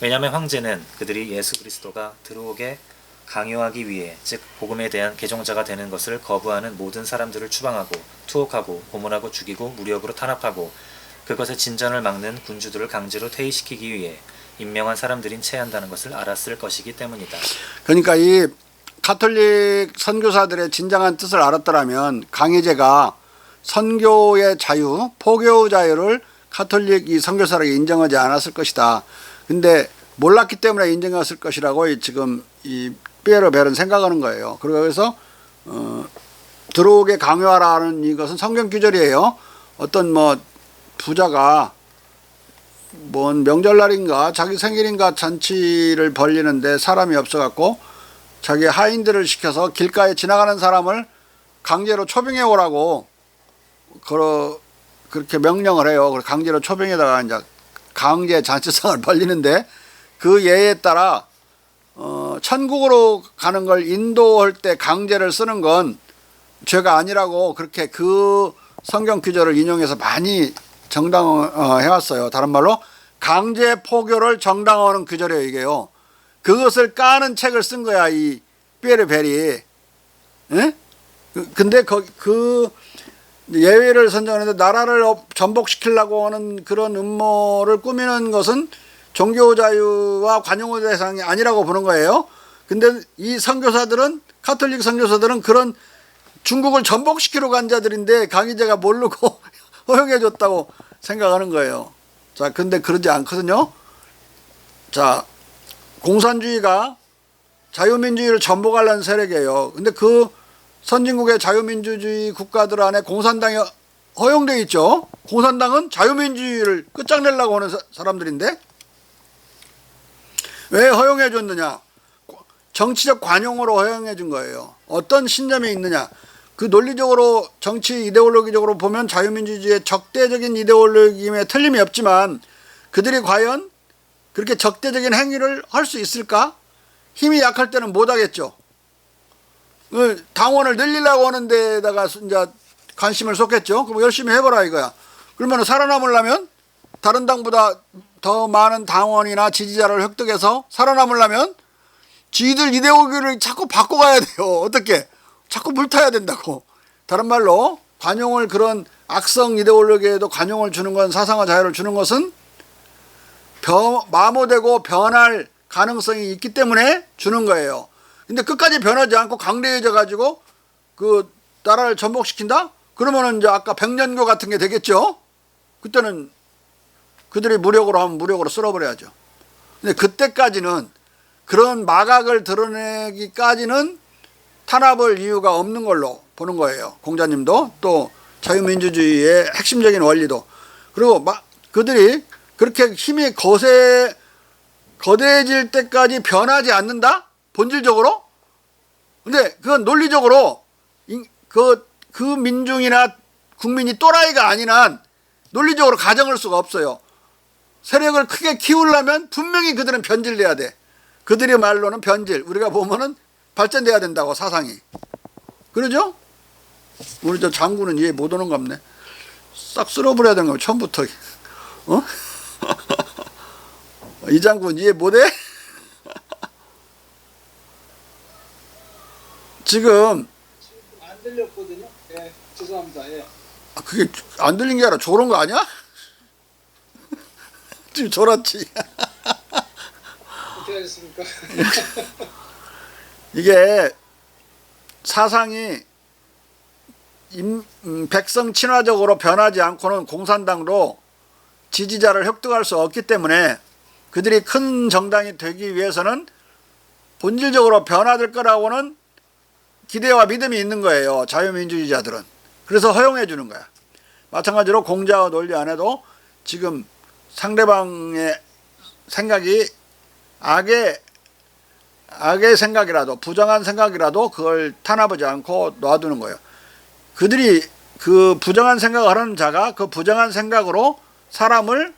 S1: 왜냐하면 황제는 그들이 예수 그리스도가 들어오게 강요하기 위해 즉 복음에 대한 개종자가 되는 것을 거부하는 모든 사람들을 추방하고 투옥하고 고문하고 죽이고 무력으로 탄압하고 그것의 진전을 막는 군주들을 강제로 퇴위시키기 위해 임명한 사람들인 채 한다는 것을 알았을 것이기 때문이다.
S2: 그러니까 이 가톨릭 선교사들의 진정한 뜻을 알았더라면 강희제가 선교의 자유, 포교의 자유를 가톨릭 이 선교사에게 인정하지 않았을 것이다. 근데 몰랐기 때문에 인정했을 것이라고 지금 이 피에르 벨은 생각하는 거예요. 그래서 들어오게 강요하라는 이것은 성경 규절이에요. 어떤 뭐 부자가 뭔 명절날인가 자기 생일인가 잔치를 벌리는데 사람이 없어갖고 자기 하인들을 시켜서 길가에 지나가는 사람을 강제로 초빙해 오라고 그렇게 명령을 해요. 강제로 초빙에다가 이제 강제 잔치상을 벌리는데 그 예에 따라 천국으로 가는 걸 인도할 때 강제를 쓰는 건 죄가 아니라고 그렇게 그 성경 규절을 인용해서 많이 정당해왔어요. 다른 말로 강제 포교를 정당화하는 규절이에요. 이게요. 그것을 까는 책을 쓴 거야, 이 피에르 베리. 예? 근데 그 예외를 선정하는데 나라를 전복시키려고 하는 그런 음모를 꾸미는 것은 종교 자유와 관용의 대상이 아니라고 보는 거예요. 근데 이 선교사들은, 카톨릭 선교사들은 그런 중국을 전복시키러 간 자들인데 강희제가 모르고 허용해 줬다고 생각하는 거예요. 자, 근데 그러지 않거든요. 자, 공산주의가 자유민주주의를 전복하려는 세력이에요. 근데 그 선진국의 자유민주주의 국가들 안에 공산당이 허용되어 있죠. 공산당은 자유민주주의를 끝장내려고 하는 사람들인데 왜 허용해 줬느냐? 정치적 관용으로 허용해 준 거예요. 어떤 신념이 있느냐? 그 논리적으로 정치 이데올로기적으로 보면 자유민주주의의 적대적인 이데올로기임에 틀림이 없지만 그들이 과연 그렇게 적대적인 행위를 할 수 있을까? 힘이 약할 때는 못하겠죠. 당원을 늘리려고 하는 데다가 이제 관심을 쏟겠죠. 그럼 열심히 해보라 이거야. 그러면 살아남으려면 다른 당보다 더 많은 당원이나 지지자를 획득해서 살아남으려면 지들 이데올로기를 자꾸 바꿔가야 돼요. 어떻게? 자꾸 물타야 된다고. 다른 말로 관용을, 그런 악성 이데올로기에도 관용을 주는 건, 사상화 자유를 주는 것은 마모되고 변할 가능성이 있기 때문에 주는 거예요. 근데 끝까지 변하지 않고 강대해져 가지고 그 나라를 전복시킨다? 그러면은 이제 아까 백년교 같은 게 되겠죠. 그때는 그들이 무력으로 하면 무력으로 쓸어버려야죠. 근데 그때까지는, 그런 마각을 드러내기까지는 탄압을 이유가 없는 걸로 보는 거예요. 공자님도 또 자유민주주의의 핵심적인 원리도. 그리고 그들이 그렇게 힘이 거대해질 때까지 변하지 않는다? 본질적으로? 근데 그건 논리적으로 그 민중이나 국민이 또라이가 아닌 한 논리적으로 가정할 수가 없어요. 세력을 크게 키우려면 분명히 그들은 변질돼야 돼. 그들의 말로는 변질. 우리가 보면은 발전돼야 된다고, 사상이. 그러죠? 우리 저 장군은 이해 못 오는 거 없네. 싹 쓸어버려야 되는 거 처음부터. 어? 이 장군 이해 못해? 지금
S3: 안 들렸거든요. 예, 죄송합니다. 예.
S2: 그게 안 들린 게 아니라 졸은 거 아니야? 지금 졸았지.
S3: 어떻게 하셨습니까?
S2: 이게 사상이 백성 친화적으로 변하지 않고는 공산당도 지지자를 획득할 수 없기 때문에 그들이 큰 정당이 되기 위해서는 본질적으로 변화될 거라고는 기대와 믿음이 있는 거예요. 자유민주주의자들은. 그래서 허용해 주는 거야. 마찬가지로 공자와 논리 안에도 지금 상대방의 생각이 악의 생각이라도, 부정한 생각이라도 그걸 탄압하지 않고 놔두는 거예요. 그들이 그 부정한 생각을 하는 자가 그 부정한 생각으로 사람을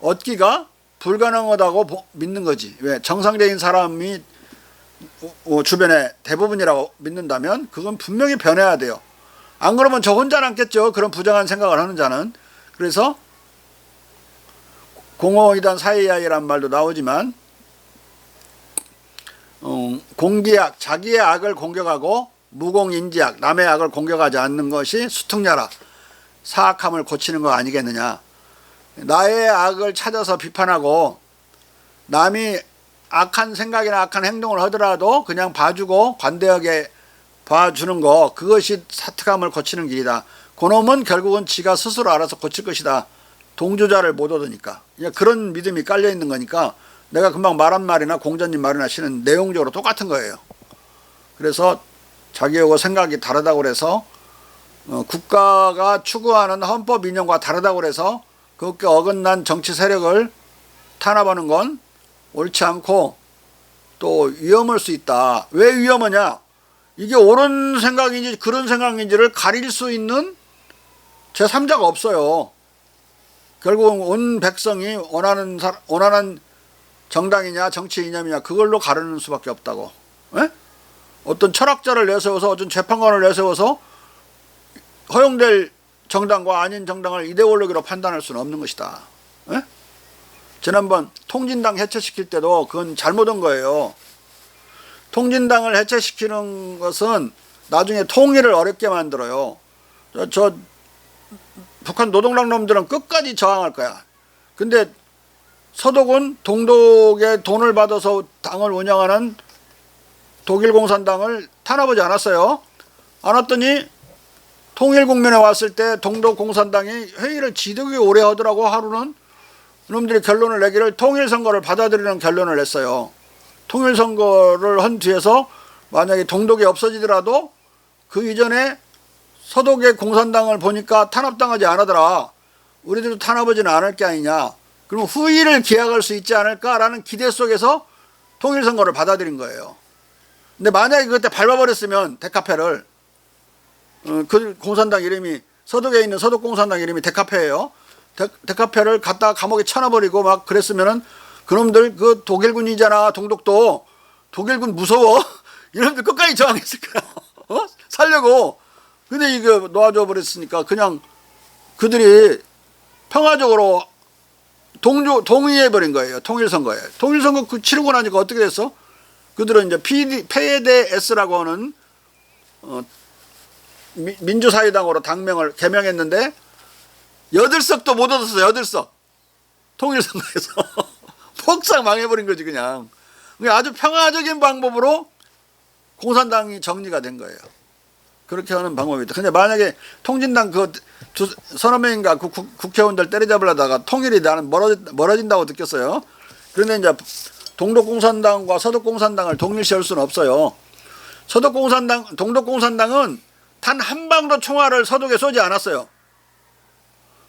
S2: 얻기가 불가능하다고 믿는 거지. 왜? 정상적인 사람이 주변에 대부분이라고 믿는다면 그건 분명히 변해야 돼요. 안 그러면 저 혼자 남겠죠. 그런 부정한 생각을 하는 자는. 그래서 공허이단 사이야이란 말도 나오지만 공기악, 자기의 악을 공격하고 무공인지악, 남의 악을 공격하지 않는 것이 수특야라, 사악함을 고치는 거 아니겠느냐. 나의 악을 찾아서 비판하고 남이 악한 생각이나 악한 행동을 하더라도 그냥 봐주고 관대하게 봐주는 거, 그것이 사특함을 고치는 길이다. 그놈은 결국은 지가 스스로 알아서 고칠 것이다. 동조자를 못 얻으니까. 그런 믿음이 깔려 있는 거니까 내가 금방 말한 말이나 공자님 말이나 실은 내용적으로 똑같은 거예요. 그래서 자기하고 생각이 다르다고 그래서 국가가 추구하는 헌법 이념과 다르다고 그래서 그것에 어긋난 정치 세력을 탄압하는 건 옳지 않고 또 위험할 수 있다. 왜 위험하냐? 이게 옳은 생각인지 그런 생각인지를 가릴 수 있는 제3자가 없어요. 결국은 온 백성이 원하는 정당이냐 정치 이념이냐 그걸로 가르는 수밖에 없다고. 에? 어떤 철학자를 내세워서 어떤 재판관을 내세워서 허용될 정당과 아닌 정당을 이데올로기로 판단할 수는 없는 것이다. 에? 지난번 통진당 해체시킬 때도 그건 잘못한 거예요. 통진당을 해체시키는 것은 나중에 통일을 어렵게 만들어요. 저 북한 노동당 놈들은 끝까지 저항할 거야. 근데 서독은 동독에 돈을 받아서 당을 운영하는 독일 공산당을 탄압하지 않았어요. 안 왔더니 통일국면에 왔을 때 동독 공산당이 회의를 지독이 오래 하더라고. 하루는 그놈들이 결론을 내기를 통일선거를 받아들이는 결론을 냈어요. 통일선거를 한 뒤에서 만약에 동독이 없어지더라도 그 이전에 서독의 공산당을 보니까 탄압당하지 않으더라. 우리들도 탄압하지는 않을 게 아니냐. 그러면 후일을 기약할 수 있지 않을까라는 기대 속에서 통일선거를 받아들인 거예요. 근데 만약에 그때 밟아버렸으면 데카페를 그 공산당 이름이 서독에 있는 서독공산당 이름이 데카페예요. 데카페를 갖다가 감옥에 쳐넣어버리고 막 그랬으면은 그놈들 그 독일군이잖아. 동독도 독일군 무서워. 이놈들 끝까지 저항했을 거야. 살려고. 근데 이거 놓아줘 버렸으니까 그냥 그들이 평화적으로 동의해버린 거예요. 통일선거에. 통일선거 그 치르고 나니까 어떻게 됐어? 그들은 이제 PDS라고 하는 민주사회당으로 당명을 개명했는데 8석도 못 얻었어. 8석. 통일선거에서. 폭삭 망해버린 거지 그냥. 아주 평화적인 방법으로 공산당이 정리가 된 거예요. 그렇게 하는 방법이 있다. 근데 만약에 통진당 서너 명인가 그 국회의원들 때려잡으려다가 통일이 나는 멀어진다고 느꼈어요. 그런데 이제 동독공산당과 서독공산당을 동일시할 수는 없어요. 동독공산당은 단 한 방도 총알을 서독에 쏘지 않았어요.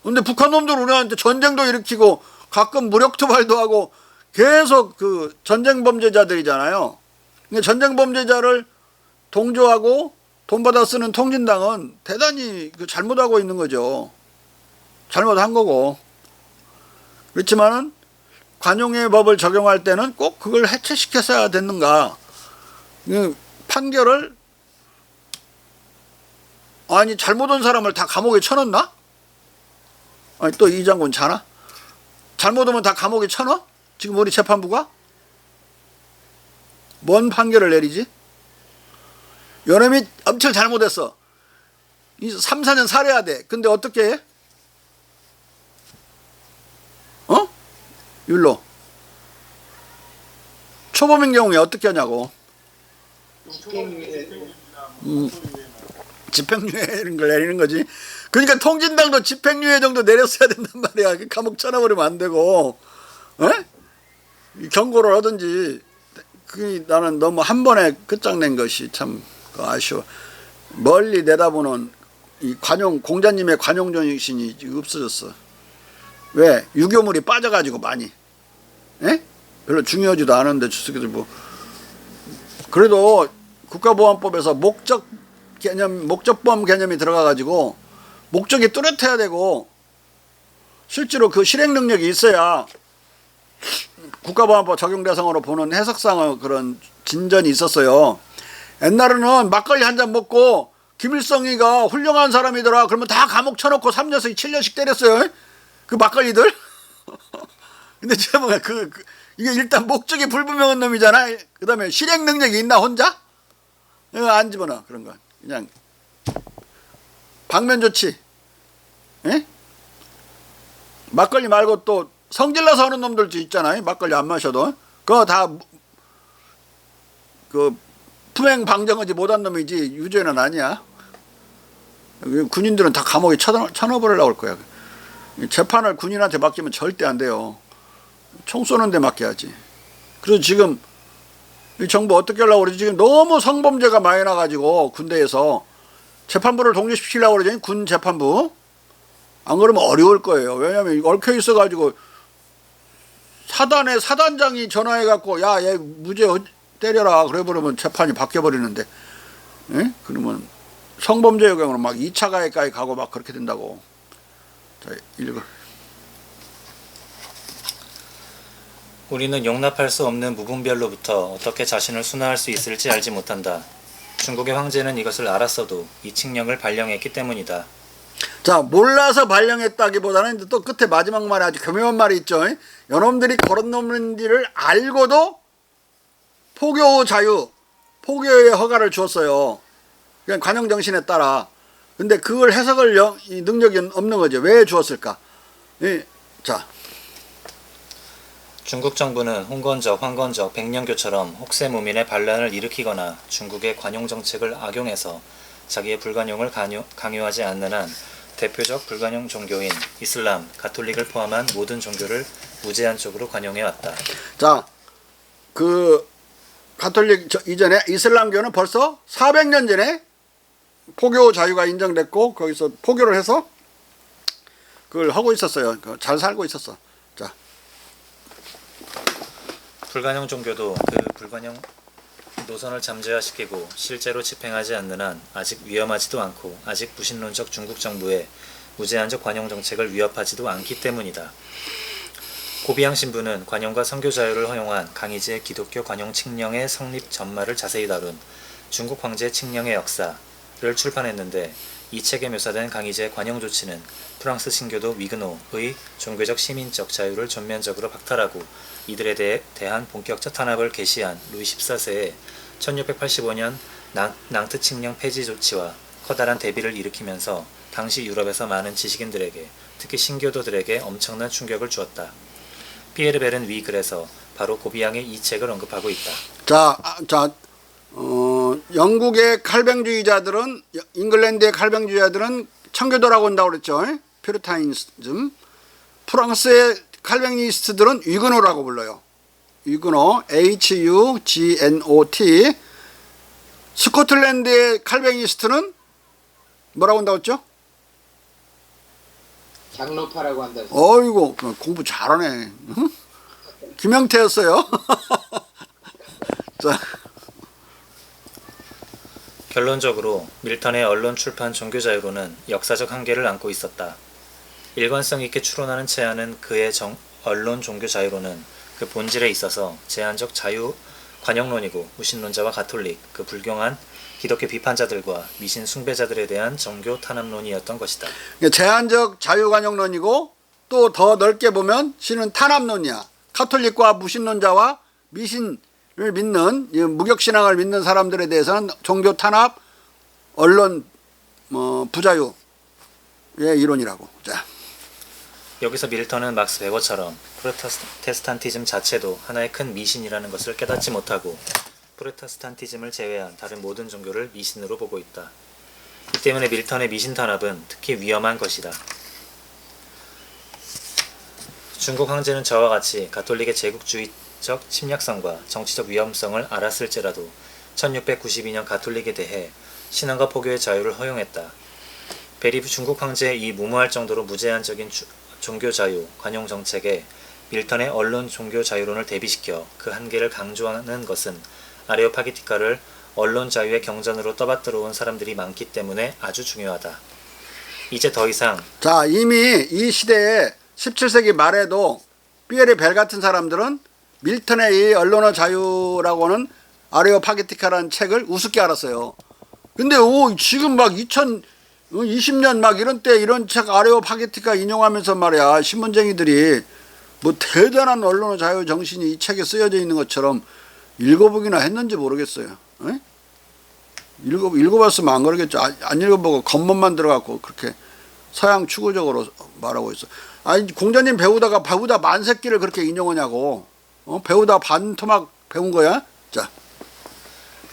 S2: 근데 북한 놈들 우리한테 전쟁도 일으키고 가끔 무력 투발도 하고 계속 그 전쟁 범죄자들이잖아요. 근데 전쟁 범죄자를 동조하고 돈 받아 쓰는 통진당은 대단히 잘못하고 있는 거죠. 잘못한 거고. 그렇지만은 관용의 법을 적용할 때는 꼭 그걸 해체시켰어야 됐는가. 판결을 아니 잘못한 사람을 다 감옥에 쳐넣나? 아니 또 이 장군 자나? 잘못하면 다 감옥에 쳐넣어? 지금 우리 재판부가? 뭔 판결을 내리지? 요놈이 엄청 잘못했어. 3, 4년 살해야 돼. 근데 어떻게 해? 율로. 초범인 경우에 어떻게 하냐고. 집행유예 이런 걸 내리는 거지. 그러니까 통진당도 집행유예 정도 내렸어야 된단 말이야. 감옥 쳐넣어버리면 안 되고. 경고를 하든지. 나는 너무 한 번에 끝장낸 것이 참 아쉬워. 멀리 내다보는 이 공자님의 관용정신이 없어졌어. 왜? 유교물이 빠져가지고 많이. 별로 중요하지도 않은데 주석이들 뭐. 그래도 국가보안법에서 목적보험 개념이 들어가가지고 목적이 뚜렷해야 되고 실제로 그 실행 능력이 있어야 국가보안법 적용 대상으로 보는 해석상의 그런 진전이 있었어요. 옛날에는 막걸리 한 잔 먹고 김일성이가 훌륭한 사람이더라. 그러면 다 감옥 쳐놓고 3년씩 7년씩 때렸어요. 그 막걸리들. 근데 제가 이게 일단 목적이 불분명한 놈이잖아. 그 다음에 실행 능력이 있나 혼자? 안 집어넣어 그런 거. 그냥 방면 좋지. 막걸리 말고 또 성질나서 하는 놈들도 있잖아요. 막걸리 안 마셔도. 그거 다 품행 방정하지 못한 놈이지 유죄는 아니야. 군인들은 다 감옥에 쳐넣어버리려고 할 거야. 재판을 군인한테 맡기면 절대 안 돼요. 총 쏘는 데 맡겨야지. 그래서 지금 이 정부 어떻게 하려고 그러지? 지금 너무 성범죄가 많이 나가지고 군대에서 재판부를 독립시키려고 그러더니 군 재판부. 안 그러면 어려울 거예요. 왜냐하면 얽혀 있어가지고 사단의 사단장이 전화해갖고 야, 얘 무죄 때려라. 그래 버리면 재판이 바뀌어버리는데. 예? 그러면 성범죄의 경우는 막 2차 가해까지 가고 막 그렇게 된다고. 자, 읽어.
S1: 우리는 용납할 수 없는 무분별로부터 어떻게 자신을 순화할 수 있을지 알지 못한다. 중국의 황제는 이것을 알았어도 이 칙령을 발령했기 때문이다.
S2: 자, 몰라서 발령했다기보다는 또 끝에 마지막 말에 아주 교묘한 말이 있죠. 여러분들이 걸어놓는 일을 알고도 포교 자유, 포교의 허가를 주었어요. 그냥 관용 정신에 따라. 근데 그걸 해석을 능력이 없는 거죠. 왜 주었을까? 자,
S1: 중국 정부는 홍건적, 황건적, 백령교처럼 혹세무민의 반란을 일으키거나 중국의 관용 정책을 악용해서 자기의 불관용을 강요하지 않는 한 대표적 불관용 종교인 이슬람, 가톨릭을 포함한 모든 종교를 무제한적으로 관용해왔다.
S2: 자, 그 가톨릭 이전에 이슬람교는 벌써 400년 전에 포교 자유가 인정됐고 거기서 포교를 해서 그걸 하고 있었어요. 잘 살고 있었어. 자,
S1: 불관용 종교도 그 불관용 노선을 잠재화시키고 실제로 집행하지 않는 한 아직 위험하지도 않고 아직 무신론적 중국 정부의 무제한적 관용 정책을 위협하지도 않기 때문이다. 고비양 신부는 관용과 선교 자유를 허용한 강희지의 기독교 관용 칙령의 성립 전말을 자세히 다룬 중국 황제 칙령의 역사를 출판했는데 이 책에 묘사된 강희지의 관용 조치는 프랑스 신교도 위그노의 종교적 시민적 자유를 전면적으로 박탈하고 이들에 대한 본격적 탄압을 개시한 루이 14세의 1685년 낭트 칙령 폐지 조치와 커다란 대비를 일으키면서 당시 유럽에서 많은 지식인들에게 특히 신교도들에게 엄청난 충격을 주었다. 피에르 베른 위 글에서 바로 고비양의 이 책을 언급하고 있다.
S2: 자, 영국의 칼뱅주의자들은 잉글랜드의 칼뱅주의자들은 청교도라고 한다고 그랬죠. 퓨리타니즘. 프랑스의 칼뱅니스트들은 위그노라고 불러요. 위그노, Hugnot. 스코틀랜드의 칼뱅니스트는 뭐라고 한다고 했죠?
S4: 장로파라고 한다.
S2: 어이구, 공부 잘하네. 응? 김영태였어요. 자,
S1: 결론적으로 밀턴의 언론 출판 종교 자유로는 역사적 한계를 안고 있었다. 일관성 있게 추론하는 제안은 그의 언론 종교 자유로는 그 본질에 있어서 제한적 자유 관용론이고 무신론자와 가톨릭, 그 불경한 기독교 비판자들과 미신 숭배자들에 대한 정교 탄압론이었던 것이다.
S2: 제한적 자유관용론이고 또 더 넓게 보면 신은 탄압론이야. 가톨릭과 무신론자와 미신을 믿는 무격신앙을 믿는 사람들에 대해서는 종교 탄압, 언론 부자유의 이론이라고. 자,
S1: 여기서 밀턴은 막스 베버처럼 프로테스탄티즘 자체도 하나의 큰 미신이라는 것을 깨닫지 못하고 프로테스탄티즘을 제외한 다른 모든 종교를 미신으로 보고 있다. 이 때문에 밀턴의 미신 탄압은 특히 위험한 것이다. 중국 황제는 저와 같이 가톨릭의 제국주의적 침략성과 정치적 위험성을 알았을지라도 1692년 가톨릭에 대해 신앙과 포교의 자유를 허용했다. 베리브 중국 황제의 이 무모할 정도로 무제한적인 종교 자유, 관용 정책에 밀턴의 언론 종교 자유론을 대비시켜 그 한계를 강조하는 것은 아레오파기티카를 언론 자유의 경전으로 떠받들어 온 사람들이 많기 때문에 아주 중요하다. 이제 더 이상
S2: 자, 이미 이 시대에 17세기 말에도 피에르 벨 같은 사람들은 밀턴의 이 언론의 자유라고는 아레오파기티카라는 책을 우습게 알았어요. 근데 지금 막 2020년 막 이런 때 이런 책 아레오파기티카 인용하면서 말이야, 신문쟁이들이 뭐 대단한 언론의 자유 정신이 이 책에 쓰여져 있는 것처럼 읽어보기나 했는지 모르겠어요. 에? 읽어봤으면 안 그러겠죠. 안 읽어보고 겉멋만 들어갖고 그렇게 서양 추구적으로 말하고 있어. 아니, 공자님 배우다 만세끼를 그렇게 인용하냐고. 배우다 반토막 배운 거야? 자,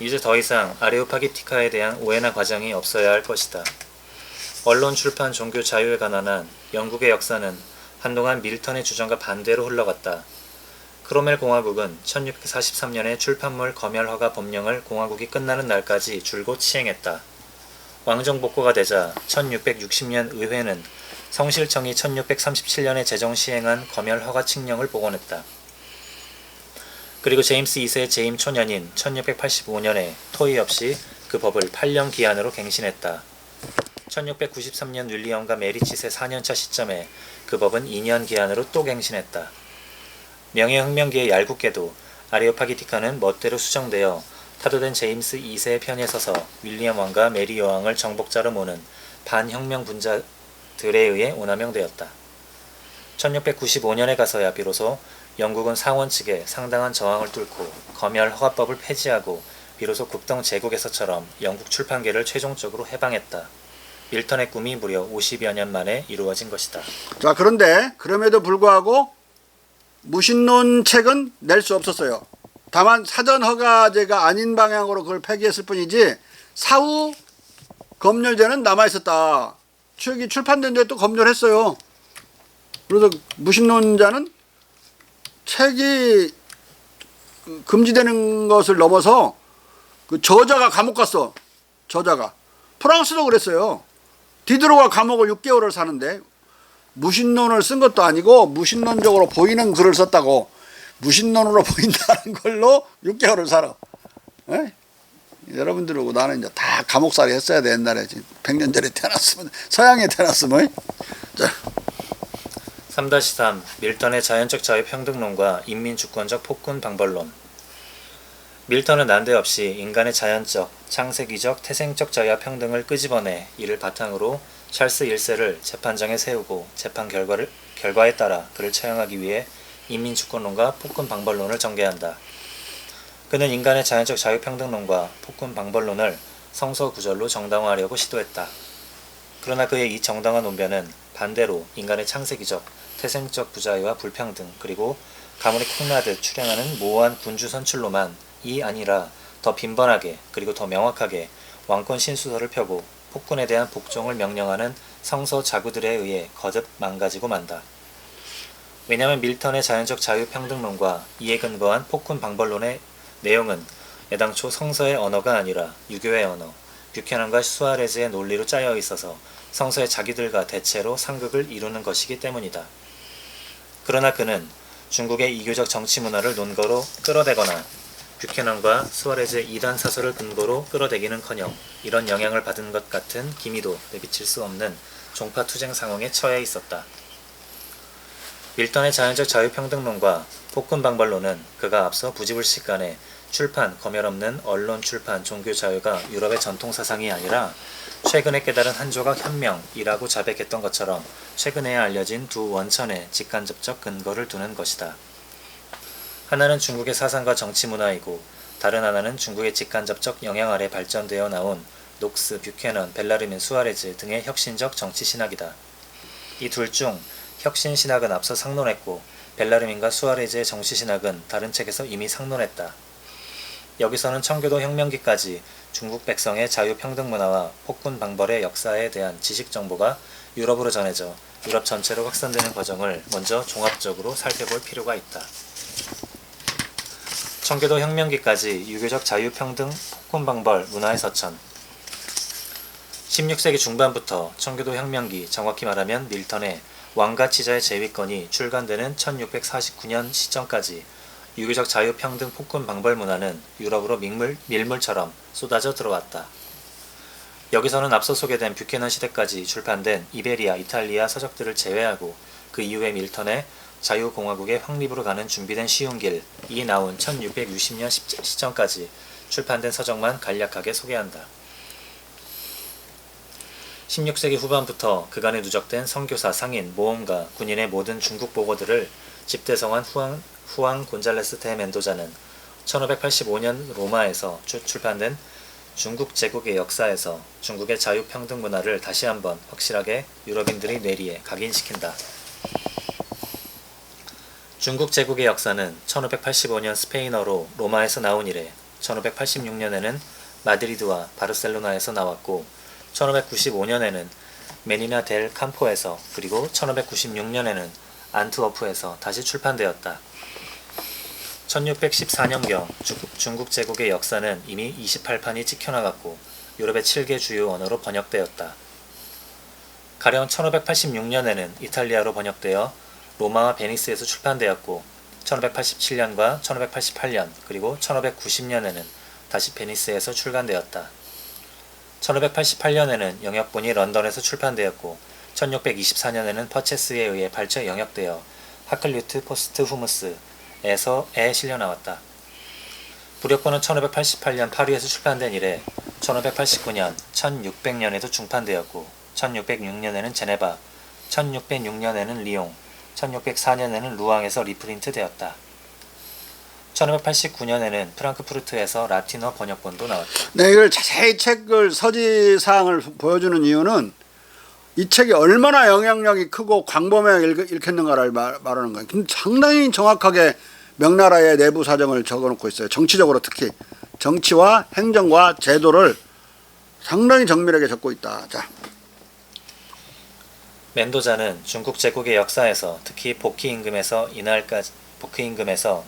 S1: 이제 더 이상 아레오파기티카에 대한 오해나 과장이 없어야 할 것이다. 언론 출판 종교 자유에 관한 영국의 역사는 한동안 밀턴의 주장과 반대로 흘러갔다. 크로멜 공화국은 1643년에 출판물 검열 허가 법령을 공화국이 끝나는 날까지 줄곧 시행했다. 왕정복고가 되자 1660년 의회는 성실청이 1637년에 제정 시행한 검열 허가 칙령을 복원했다. 그리고 제임스 2세의 재임 초년인 1685년에 토의 없이 그 법을 8년 기한으로 갱신했다. 1693년 윌리엄과 메리치세 4년차 시점에 그 법은 2년 기한으로 또 갱신했다. 명예혁명기의 얄궂게도 아레오파기티카는 멋대로 수정되어 타도된 제임스 2세의 편에 서서 윌리엄 왕과 메리 여왕을 정복자로 모는 반혁명 분자들에 의해 오남용되었다. 1695년에 가서야 비로소 영국은 상원 측에 상당한 저항을 뚫고 검열 허가법을 폐지하고 비로소 국동 제국에서처럼 영국 출판계를 최종적으로 해방했다. 밀턴의 꿈이 무려 50여 년 만에 이루어진 것이다.
S2: 자, 그런데 그럼에도 불구하고 무신론 책은 낼 수 없었어요. 다만 사전 허가제가 아닌 방향으로 그걸 폐기했을 뿐이지 사후 검열제는 남아 있었다. 책이 출판된 뒤에 또 검열했어요. 그래서 무신론자는 책이 금지되는 것을 넘어서 그 저자가 감옥 갔어. 저자가. 프랑스도 그랬어요. 디드로가 감옥을 6개월을 사는데 무신론을 쓴 것도 아니고 무신론적으로 보이는 글을 썼다고 무신론으로 보인다는 걸로 6개월을 살아. 에? 여러분들하고 나는 이제 다 감옥살이 했어야 돼. 옛날에 100년 전에 태어났으면 서양에 태어났으면. 자.
S1: 3-3 밀턴의 자연적 자유평등론과 인민주권적 폭군 방벌론. 밀턴은 난데없이 인간의 자연적, 창세기적, 태생적 자유와 평등을 끄집어내 이를 바탕으로 찰스 1세를 재판장에 세우고 재판 결과에 따라 그를 처형하기 위해 인민주권론과 폭군 방벌론을 전개한다. 그는 인간의 자연적 자유평등론과 폭군 방벌론을 성서구절로 정당화하려고 시도했다. 그러나 그의 이 정당화 논변은 반대로 인간의 창세기적, 태생적 부자유와 불평등 그리고 가문이 콩나듯 출행하는 모호한 군주 선출로만 이 아니라 더 빈번하게 그리고 더 명확하게 왕권 신수설을 펴고 폭군에 대한 복종을 명령하는 성서 자구들에 의해 거듭 망가지고 만다. 왜냐하면 밀턴의 자연적 자유평등론과 이에 근거한 폭군 방벌론의 내용은 애당초 성서의 언어가 아니라 유교의 언어, 뷰캐넌과 수아레즈의 논리로 짜여 있어서 성서의 자기들과 대체로 상극을 이루는 것이기 때문이다. 그러나 그는 중국의 이교적 정치 문화를 논거로 끌어대거나 뷰캐넌과 수아레즈의 이단 사설을 근거로 끌어대기는커녕 이런 영향을 받은 것 같은 기미도 내비칠 수 없는 종파 투쟁 상황에 처해 있었다. 밀턴의 자연적 자유평등론과 폭군 방벌론은 그가 앞서 부지불식간에 출판, 검열 없는 언론 출판, 종교 자유가 유럽의 전통 사상이 아니라 최근에 깨달은 한조각 혁명이라고 자백했던 것처럼 최근에 알려진 두 원천의 직간접적 근거를 두는 것이다. 하나는 중국의 사상과 정치 문화이고 다른 하나는 중국의 직간접적 영향 아래 발전되어 나온 녹스, 뷰캐넌, 벨라르민, 수아레즈 등의 혁신적 정치 신학이다. 이 둘 중 혁신 신학은 앞서 상론했고 벨라르민과 수아레즈의 정치 신학은 다른 책에서 이미 상론했다. 여기서는 청교도 혁명기까지 중국 백성의 자유평등 문화와 폭군 방벌의 역사에 대한 지식 정보가 유럽으로 전해져 유럽 전체로 확산되는 과정을 먼저 종합적으로 살펴볼 필요가 있다. 청교도 혁명기까지 유교적 자유평등 폭군 방벌 문화의 서천. 16세기 중반부터 청교도 혁명기, 정확히 말하면 밀턴의 왕가치자의 제위권이 출간되는 1649년 시점까지 유교적 자유평등 폭군 방벌 문화는 유럽으로 밀물처럼 쏟아져 들어왔다. 여기서는 앞서 소개된 뷰캐넌 시대까지 출판된 이베리아, 이탈리아 서적들을 제외하고 그 이후에 밀턴의 자유공화국의 확립으로 가는 준비된 쉬운 길이 나온 1660년 시점까지 출판된 서적만 간략하게 소개한다. 16세기 후반부터 그간에 누적된 선교사, 상인, 모험가, 군인의 모든 중국 보고들을 집대성한 후앙 곤잘레스 데 멘도자는 1585년 로마에서 출판된 중국 제국의 역사에서 중국의 자유평등 문화를 다시 한번 확실하게 유럽인들의 뇌리에 각인시킨다. 중국 제국의 역사는 1585년 스페인어로 로마에서 나온 이래 1586년에는 마드리드와 바르셀로나에서 나왔고 1595년에는 메니나 델 캠포에서 그리고 1596년에는 안트워프에서 다시 출판되었다. 1614년경 중국 제국의 역사는 이미 28판이 찍혀나갔고 유럽의 7개 주요 언어로 번역되었다. 가령 1586년에는 이탈리아로 번역되어 로마와 베니스에서 출판되었고 1587년과 1588년 그리고 1590년에는 다시 베니스에서 출간되었다. 1588년에는 영역본이 런던에서 출판되었고 1624년에는 퍼체스에 의해 발췌 영역되어 하클류트 포스트후무스에서에 실려 나왔다. 부력본은 1588년 파리에서 출판된 이래 1589년, 1600년에도 중판되었고 1606년에는 제네바, 1606년에는 리옹, 1604년에는 루앙에서 리프린트 되었다. 1589년에는 프랑크푸르트에서 라틴어 번역본도 나왔다.
S2: 네, 이걸 자세히 책을 서지사항을 보여주는 이유는 이 책이 얼마나 영향력이 크고 광범위하게 읽혔는가를 말하는 거예요. 상당히 정확하게 명나라의 내부 사정을 적어놓고 있어요. 정치적으로 특히 정치와 행정과 제도를 상당히 정밀하게 적고 있다. 자,
S1: 멘도자는 중국 제국의 역사에서 특히 복희 임금에서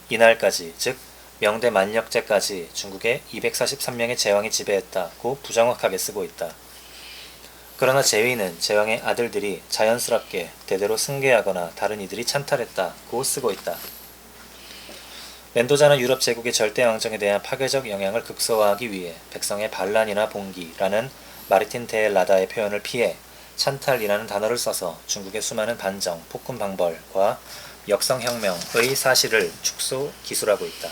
S1: 이날까지 즉 명대 만력제까지 중국의 243명의 제왕이 지배했다고 부정확하게 쓰고 있다. 그러나 제위는 제왕의 아들들이 자연스럽게 대대로 승계하거나 다른 이들이 찬탈했다고 쓰고 있다. 멘도자는 유럽 제국의 절대 왕정에 대한 파괴적 영향을 극소화하기 위해 백성의 반란이나 봉기라는 마르틴 데 라다의 표현을 피해 찬탈이라는 단어를 써서 중국의 수많은 반정, 폭군 방벌과 역성혁명의 사실을 축소 기술하고 있다.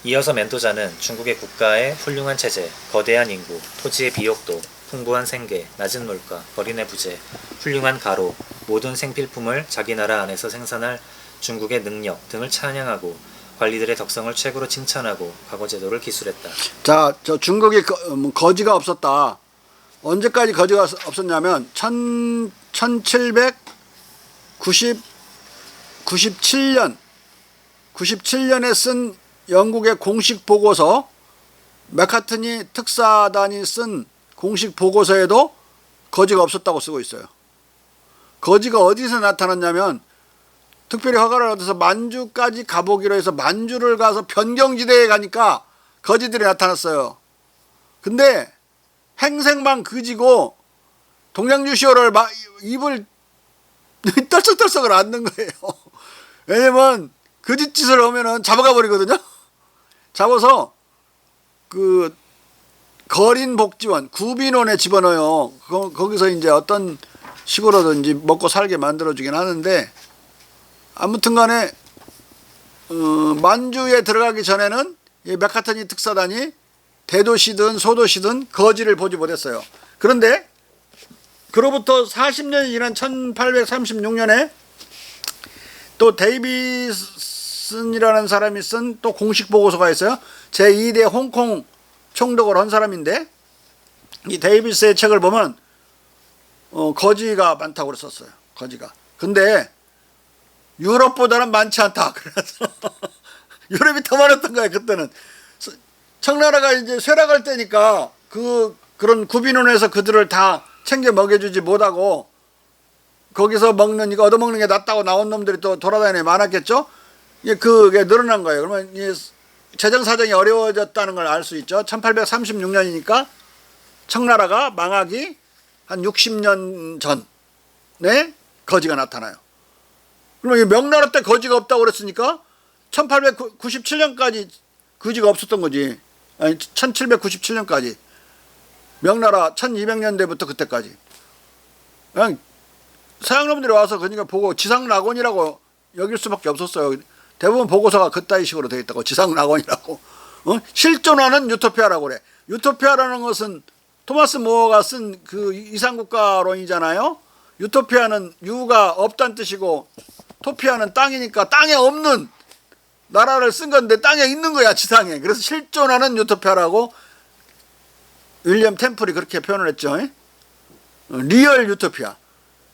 S1: 이어서 멘도자는 중국의 국가의 훌륭한 체제, 거대한 인구, 토지의 비옥도, 풍부한 생계, 낮은 물가, 거린의 부재, 훌륭한 가로, 모든 생필품을 자기 나라 안에서 생산할 중국의 능력 등을 찬양하고 관리들의 덕성을 최고로 칭찬하고 과거제도를 기술했다.
S2: 자, 저 중국이 거지가 없었다. 언제까지 거지가 없었냐면 1797년에 쓴 영국의 공식 보고서, 맥카트니 특사단이 쓴 공식 보고서에도 거지가 없었다고 쓰고 있어요. 거지가 어디서 나타났냐면 특별히 허가를 얻어서 만주까지 가보기로 해서 만주를 가서 변경지대에 가니까 거지들이 나타났어요. 근데 행색만 그지고 동양주시오를 입을 떨썩떨썩을 앓는 거예요. 왜냐면 거짓짓을 하면은 잡아가 버리거든요. 잡아서 그 거린복지원, 구빈원에 집어넣어요. 거기서 이제 어떤 식으로든지 먹고 살게 만들어주긴 하는데, 아무튼 간에 만주에 들어가기 전에는 이 맥카트니 특사단이 대도시든 소도시든 거지를 보지 못했어요. 그런데 그로부터 40년이 지난 1836년에 또 데이비슨이라는 사람이 쓴 또 공식 보고서가 있어요. 제2대 홍콩 총독을 한 사람인데, 이 데이비스의 책을 보면 거지가 많다고 썼어요. 거지가. 근데 유럽보다는 많지 않다. 그래서 유럽이 더 많았던 거예요. 그때는 청나라가 이제 쇠락할 때니까 그런 구빈원에서 그들을 다 챙겨 먹여주지 못하고 거기서 먹는 이거 얻어먹는 게 낫다고 나온 놈들이 또 돌아다니는 많았겠죠. 그게 늘어난 거예요. 그러면 이 재정 사정이 어려워졌다는 걸 알 수 있죠. 1836년이니까 청나라가 망하기 한 60년 전에 거지가 나타나요. 그러면 명나라 때 거지가 없다고 그랬으니까 1897년까지 거지가 없었던 거지. 아니 1797년까지. 명나라 1200년대부터 그때까지. 그냥 서양놈들이 와서 그러니까 보고 지상낙원이라고 여길 수밖에 없었어요. 대부분 보고서가 그따위 식으로 되어 있다고. 지상낙원이라고. 실존하는 유토피아라고 그래. 유토피아라는 것은 토마스 모어가 쓴 그 이상국가론이잖아요. 유토피아는 유가 없다는 뜻이고 토피아는 땅이니까 땅에 없는 나라를 쓴 건데 땅에 있는 거야, 지상에. 그래서 실존하는 유토피아라고 윌리엄 템플이 그렇게 표현을 했죠. 리얼 유토피아.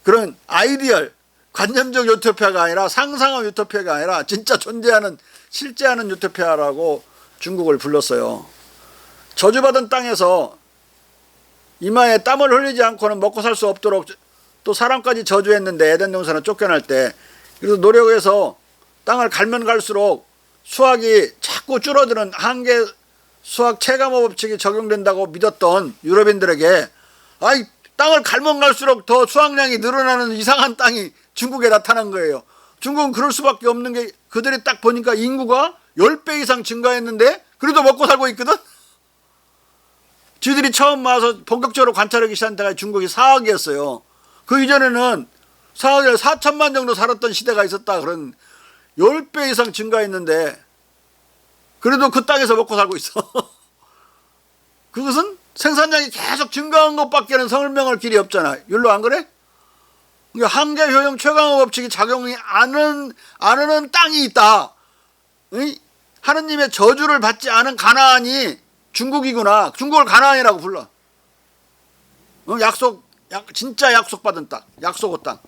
S2: 그런 아이디얼, 관념적 유토피아가 아니라 상상의 유토피아가 아니라 진짜 존재하는, 실제하는 유토피아라고 중국을 불렀어요. 저주받은 땅에서 이마에 땀을 흘리지 않고는 먹고 살 수 없도록 또 사람까지 저주했는데, 에덴 동산을 쫓겨날 때. 그래서 노력해서 땅을 갈면 갈수록 수확이 자꾸 줄어드는 한계 수학 체감호 법칙이 적용된다고 믿었던 유럽인들에게 아이 땅을 갈면 갈수록 더 수확량이 늘어나는 이상한 땅이 중국에 나타난 거예요. 중국은 그럴 수밖에 없는 게 그들이 딱 보니까 인구가 10배 이상 증가했는데 그래도 먹고 살고 있거든. 쥐들이 처음 와서 본격적으로 관찰하기 시작한 때가 중국이 4억이었어요. 그 이전에는 4억에 4천만 정도 살았던 시대가 있었다. 그런 10배 이상 증가했는데 그래도 그 땅에서 먹고 살고 있어. 그것은 생산량이 계속 증가한 것밖에는 설명할 길이 없잖아. 율로 안 그래? 그러니까 한계 효용 최강호 법칙이 작용이 안 하는 땅이 있다. 하느님의 저주를 받지 않은 가나안이 중국이구나. 중국을 가나안이라고 불러. 진짜 약속받은 땅, 약속의 땅.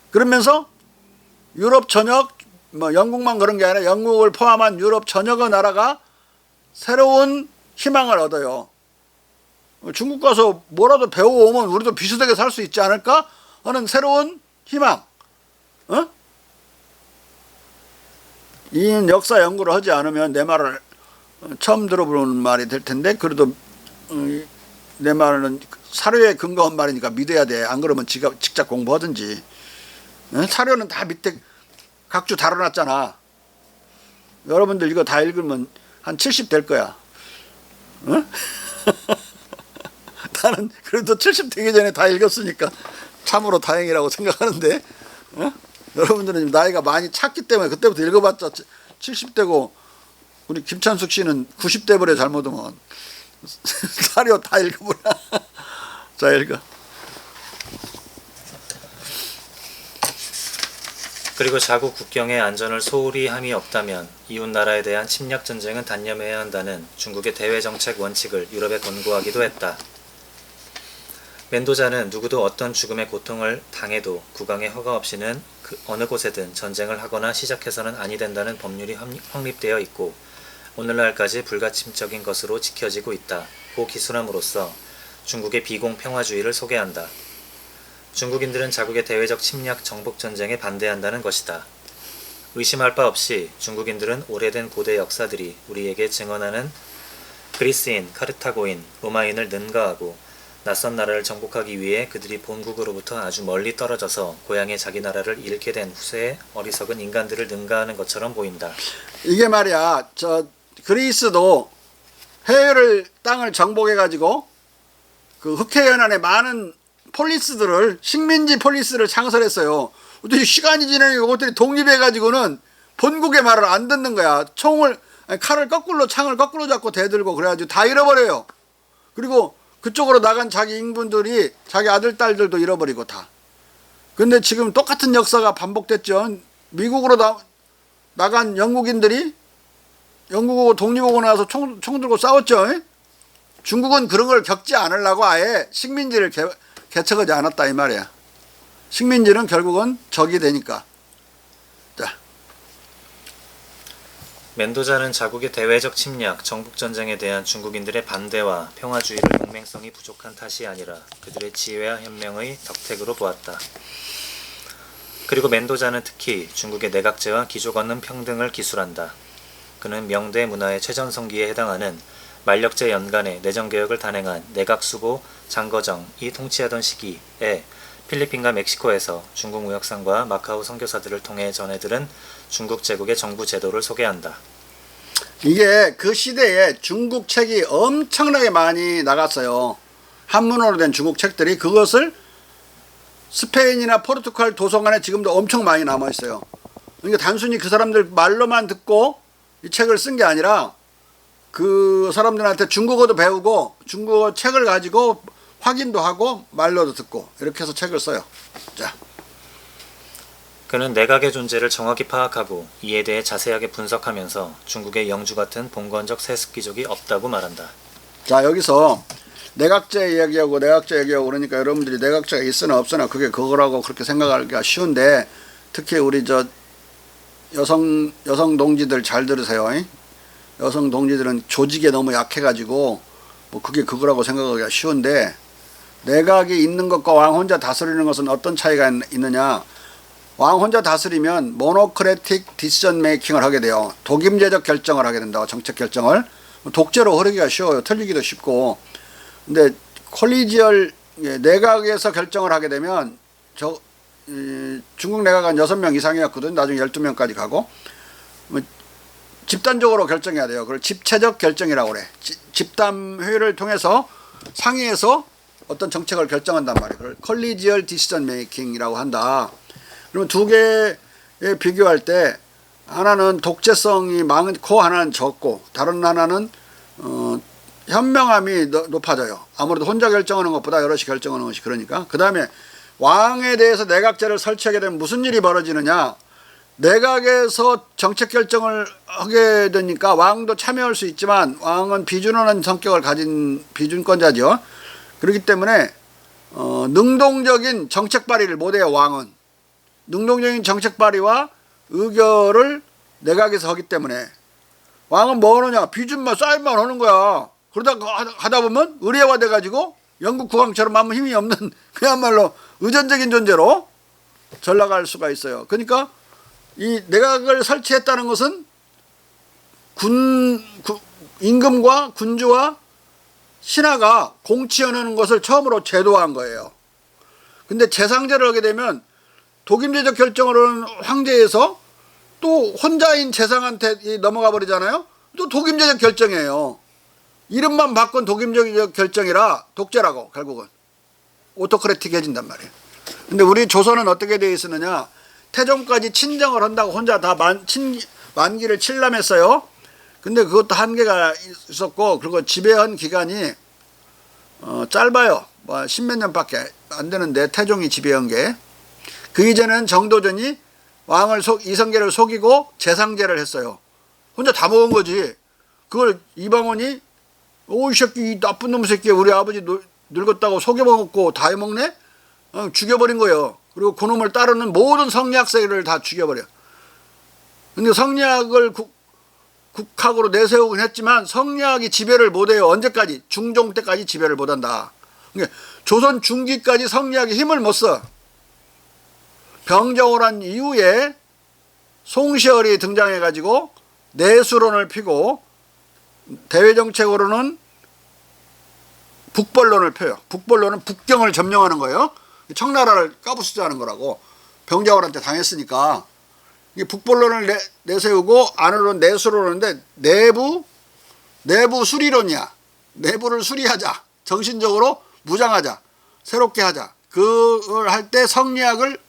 S2: 그러면서 유럽 전역, 영국만 그런 게 아니라 영국을 포함한 유럽 전역의 나라가 새로운 희망을 얻어요. 중국 가서 뭐라도 배워오면 우리도 비슷하게 살 수 있지 않을까 하는 새로운 희망. 이 역사 연구를 하지 않으면 내 말을 처음 들어보는 말이 될 텐데 그래도 내 말은 사료에 근거한 말이니까 믿어야 돼. 안 그러면 직접 공부하든지. 사료는 다 밑에 각주 달아놨잖아. 여러분들 이거 다 읽으면 한 70 될 거야. 나는 그래도 70 되기 전에 다 읽었으니까 참으로 다행이라고 생각하는데 여러분들은 나이가 많이 찼기 때문에 그때부터 읽어봤자 70대고 우리 김찬숙 씨는 90대 버려 잘못하면 사료 다 읽어보라. 자 읽어.
S1: 그리고 자국 국경의 안전을 소홀히 함이 없다면 이웃 나라에 대한 침략 전쟁은 단념해야 한다는 중국의 대외 정책 원칙을 유럽에 권고하기도 했다. 멘도자는 누구도 어떤 죽음의 고통을 당해도 국왕의 허가 없이는 그 어느 곳에든 전쟁을 하거나 시작해서는 아니 된다는 법률이 확립되어 있고 오늘날까지 불가침적인 것으로 지켜지고 있다. 고 기술함으로써 중국의 비공 평화주의를 소개한다. 중국인들은 자국의 대외적 침략 정복 전쟁에 반대한다는 것이다. 의심할 바 없이 중국인들은 오래된 고대 역사들이 우리에게 증언하는 그리스인, 카르타고인, 로마인을 능가하고 낯선 나라를 정복하기 위해 그들이 본국으로부터 아주 멀리 떨어져서 고향의 자기 나라를 잃게 된 후세의 어리석은 인간들을 능가하는 것처럼 보인다.
S2: 이게 말이야. 그리스도 해외를 땅을 정복해가지고 그 흑해연안에 많은 폴리스들을 식민지 폴리스를 창설했어요. 근데 시간이 지나니까 그것들이 독립해가지고는 본국의 말을 안 듣는 거야. 칼을 거꾸로 창을 거꾸로 잡고 대들고 그래가지고 다 잃어버려요. 그리고 그쪽으로 나간 자기 인분들이 자기 아들 딸들도 잃어버리고 다. 근데 지금 똑같은 역사가 반복됐죠. 미국으로 나간 영국인들이 영국하고 독립하고 나서 총 들고 싸웠죠. 중국은 그런 걸 겪지 않으려고 아예 식민지를 개척하지 않았다 이 말이야. 식민지는 결국은 적이 되니까. 자.
S1: 멘도자는 자국의 대외적 침략, 정복전쟁에 대한 중국인들의 반대와 평화주의를 용맹성이 부족한 탓이 아니라 그들의 지혜와 현명의 덕택으로 보았다. 그리고 멘도자는 특히 중국의 내각제와 귀족 얻는 평등을 기술한다. 그는 명대 문화의 최전성기에 해당하는 만력제 연간에 내정개혁을 단행한 내각수보 장거정이 통치하던 시기에 필리핀과 멕시코에서 중국 무역상과 마카오 선교사들을 통해 전해들은 중국 제국의 정부 제도를 소개한다.
S2: 이게 그 시대에 중국 책이 엄청나게 많이 나갔어요. 한문어로 된 중국 책들이. 그것을 스페인이나 포르투갈 도서관에 지금도 엄청 많이 남아있어요. 그러니까 단순히 그 사람들 말로만 듣고 이 책을 쓴 게 아니라 그 사람들한테 중국어도 배우고 중국어 책을 가지고 확인도 하고 말로도 듣고 이렇게 해서 책을 써요. 자.
S1: 그는 내각의 존재를 정확히 파악하고 이에 대해 자세하게 분석하면서 중국의 영주 같은 봉건적 세습귀족이 없다고 말한다.
S2: 자, 여기서 내각제 이야기하고 그러니까 여러분들이 내각제가 있으나 없으나 그게 그거라고 그렇게 생각하기가 쉬운데 특히 우리 여성 동지들 잘 들으세요. 여성 동지들은 조직에 너무 약해가지고 뭐 그게 그거라고 생각하기가 쉬운데 내각이 있는 것과 왕 혼자 다스리는 것은 어떤 차이가 있느냐. 왕 혼자 다스리면 모노크래틱 디시전 메이킹을 하게 돼요. 독임제적 결정을 하게 된다고. 정책 결정을. 독재로 흐르기가 쉬워요. 틀리기도 쉽고. 근데 콜리지얼 내각에서 결정을 하게 되면 중국 내각은 6명 이상이었거든. 나중에 12명까지 가고. 집단적으로 결정해야 돼요. 그걸 집체적 결정이라고 그래. 집단 회의를 통해서 상의해서 어떤 정책을 결정한단 말이에요. 그걸 컬리지얼 디시전 메이킹이라고 한다. 그러면 두 개에 비교할 때 하나는 독재성이 많고 하나는 적고 다른 하나는 현명함이 높아져요. 아무래도 혼자 결정하는 것보다 여럿이 결정하는 것이 그러니까. 그 다음에 왕에 대해서 내각제를 설치하게 되면 무슨 일이 벌어지느냐. 내각에서 정책 결정을 하게 되니까 왕도 참여할 수 있지만 왕은 비준하는 성격을 가진 비준권자죠. 그렇기 때문에 능동적인 정책 발의를 못해요. 왕은. 능동적인 정책 발의와 의결을 내각에서 하기 때문에 왕은 뭐 하느냐. 비준만 사인만 하는 거야. 그러다가 하다 보면 의례화 돼가지고 영국 국왕처럼 아무 힘이 없는 그야말로 의존적인 존재로 전락할 수가 있어요. 그러니까 이 내각을 설치했다는 것은 임금과 군주와 신하가 공치하는 것을 처음으로 제도화한 거예요. 근데 재상제를 하게 되면 독임제적 결정을 하는 황제에서 또 혼자인 재상한테 넘어가 버리잖아요. 또 독임제적 결정이에요. 이름만 바꾼 독임제적 결정이라 독재라고 결국은 오토크래틱해진단 말이에요. 근데 우리 조선은 어떻게 되어 있었느냐. 태종까지 친정을 한다고 혼자 다 만기를 칠람했어요. 근데 그것도 한계가 있었고 그리고 지배한 기간이 짧아요. 뭐 십몇 년밖에 안 되는데 태종이 지배한 게. 그 이전에는 정도전이 왕을 이성계를 속이고 재상제를 했어요. 혼자 다 먹은 거지. 그걸 이방원이 이 새끼 이 나쁜 놈 새끼 우리 아버지 늙었다고 속여먹고 다 해먹네? 죽여버린 거예요. 그리고 그놈을 따르는 모든 성리학세를 다 죽여버려. 근데 성리학을 국학으로 내세우긴 했지만 성리학이 지배를 못해요. 언제까지? 중종 때까지 지배를 못한다. 그러니까 조선 중기까지 성리학이 힘을 못 써. 병정호란 이후에 송시열이 등장해가지고 내수론을 피고 대외정책으로는 북벌론을 펴요. 북벌론은 북경을 점령하는 거예요. 청나라를 까부수자하는 거라고. 병자호란테 당했으니까. 북벌론을 내세우고 안으로는 내수론인데 내부 수리론이야. 내부를 수리하자. 정신적으로 무장하자. 새롭게 하자. 그걸 할 때 성리학을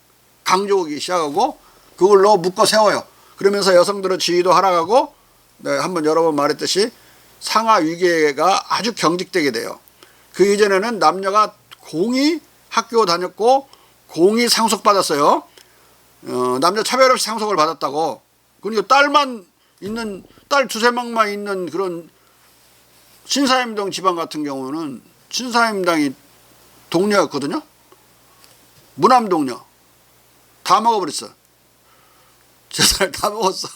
S2: 강조하기 시작하고 그걸로 묶어 세워요. 그러면서 여성들의 지위도 하락하고 한번 여러 번 말했듯이 상하 위계가 아주 경직되게 돼요. 그 이전에는 남녀가 공히 학교 다녔고 공히 상속받았어요. 남녀 차별 없이 상속을 받았다고. 그러니까 딸 두세 명만 있는 그런 신사임당 지방 같은 경우는 신사임당이 동료였거든요. 무남 동료. 다 먹어버렸어. 재산을 다 먹었어.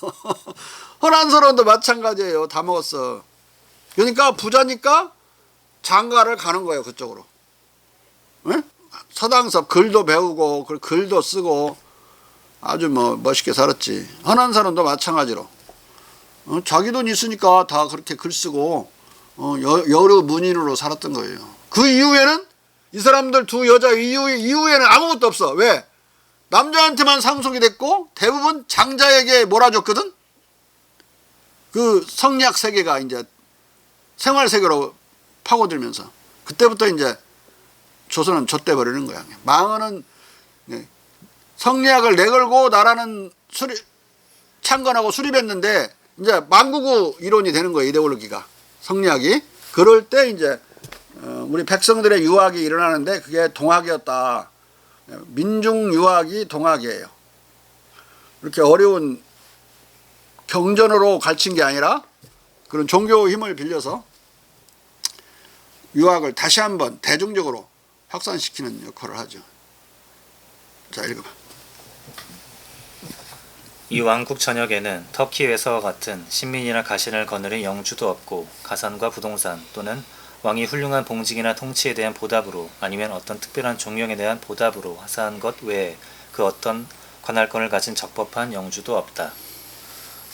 S2: 허난서론도 마찬가지예요. 다 먹었어. 그러니까 부자니까 장가를 가는 거예요. 그쪽으로. 네? 서당섭 글도 배우고 글도 쓰고 아주 멋있게 살았지. 허난사론도 마찬가지로. 자기 돈 있으니까 다 그렇게 글 쓰고 여러 문인으로 살았던 거예요. 그 이후에는 이 사람들 두 여자 이후에는 아무것도 없어. 왜? 남자한테만 상속이 됐고 대부분 장자에게 몰아줬거든. 그 성리학 세계가 이제 생활 세계로 파고들면서 그때부터 이제 조선은 좆돼 버리는 거야. 망언은 성리학을 내걸고 나라는 창건하고 수립했는데 이제 만구구 이론이 되는 거예요. 이데올로기가 성리학이. 그럴 때 이제 우리 백성들의 유학이 일어나는데 그게 동학이었다. 민중 유학이 동학이에요. 이렇게 어려운 경전으로 가르친 게 아니라 그런 종교 힘을 빌려서 유학을 다시 한번 대중적으로 확산시키는 역할을 하죠. 자, 읽어봐.
S1: 이 왕국 전역에는 터키 외서와 같은 신민이나 가신을 거느린 영주도 없고 가산과 부동산 또는 왕이 훌륭한 봉직이나 통치에 대한 보답으로 아니면 어떤 특별한 종령에 대한 보답으로 하사한 것 외에 그 어떤 관할권을 가진 적법한 영주도 없다.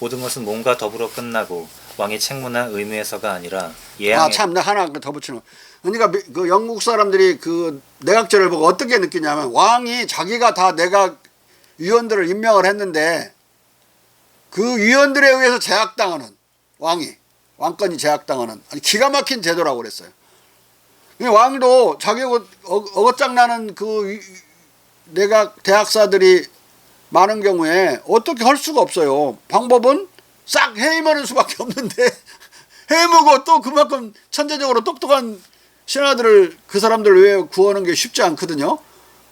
S1: 모든 것은 몸과 더불어 끝나고 왕이 책무나 의무에서가 아니라 예양에
S2: 참, 나 하나 더 붙이는 거. 그러니까 그 영국 사람들이 그 내각제를 보고 어떻게 느끼냐면 왕이 자기가 다 내각 위원들을 임명을 했는데 그 위원들에 의해서 제약당하는 왕권이 제약당하는 아니 기가 막힌 제도라고 그랬어요. 왕도 자기 어긋장나는 그 내각 대학사들이 많은 경우에 어떻게 할 수가 없어요. 방법은 싹 해임하는 수밖에 없는데 해임하고 또 그만큼 천재적으로 똑똑한 신하들을 그 사람들 외에 구하는 게 쉽지 않거든요.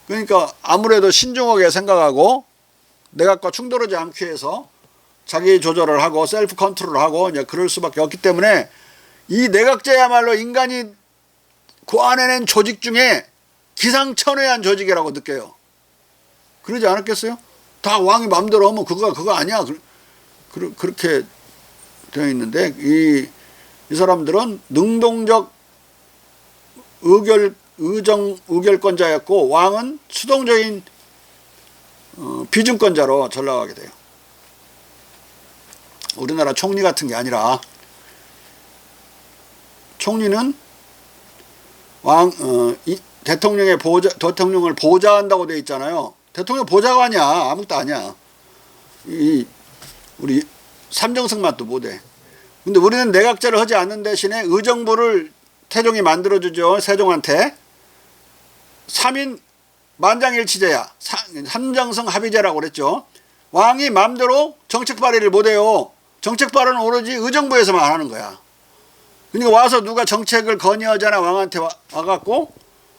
S2: 그러니까 아무래도 신중하게 생각하고 내각과 충돌하지 않기 위해서 자기 조절을 하고 셀프 컨트롤을 하고 이제 그럴 수밖에 없기 때문에 이 내각제야말로 인간이 고안해낸 조직 중에 기상천외한 조직이라고 느껴요. 그러지 않았겠어요? 다 왕이 마음대로 하면 그거 아니야. 그렇게 되어 있는데 이 사람들은 능동적 의결권자였고 왕은 수동적인 비준권자로 전락하게 돼요. 우리나라 총리 같은 게 아니라 총리는 대통령을 보좌한다고 되어 있잖아요. 대통령 보좌가 아니야. 아무것도 아니야. 우리 삼정승만도 못해. 근데 우리는 내각제를 하지 않는 대신에 의정부를 태종이 만들어주죠. 세종한테. 3인 만장일치제야. 삼정승 합의제라고 그랬죠. 왕이 마음대로 정책 발의를 못해요. 정책 발의는 오로지 의정부에서만 하는 거야. 그러니까 와서 누가 정책을 건의하잖아. 왕한테 와갖고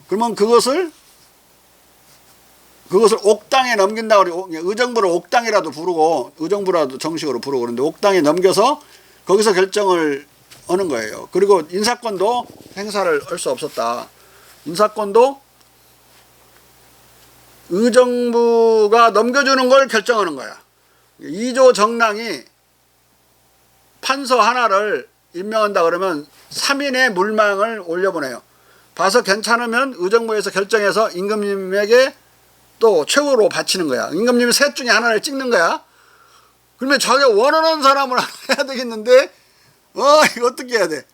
S2: 그러면 그것을 옥당에 넘긴다고 의정부를 옥당이라도 부르고 의정부라도 정식으로 부르고 그러는데 옥당에 넘겨서 거기서 결정을 하는 거예요. 그리고 인사권도 행사를 할 수 없었다. 인사권도 의정부가 넘겨주는 걸 결정하는 거야. 2조 정랑이 판서 하나를 임명한다 그러면 3인의 물망을 올려보내요. 봐서 괜찮으면 의정부에서 결정해서 임금님에게 또 최고로 바치는 거야. 임금님이 셋 중에 하나를 찍는 거야. 그러면 자기가 원하는 사람을 해야 되겠는데 이거 어떻게 해야 돼?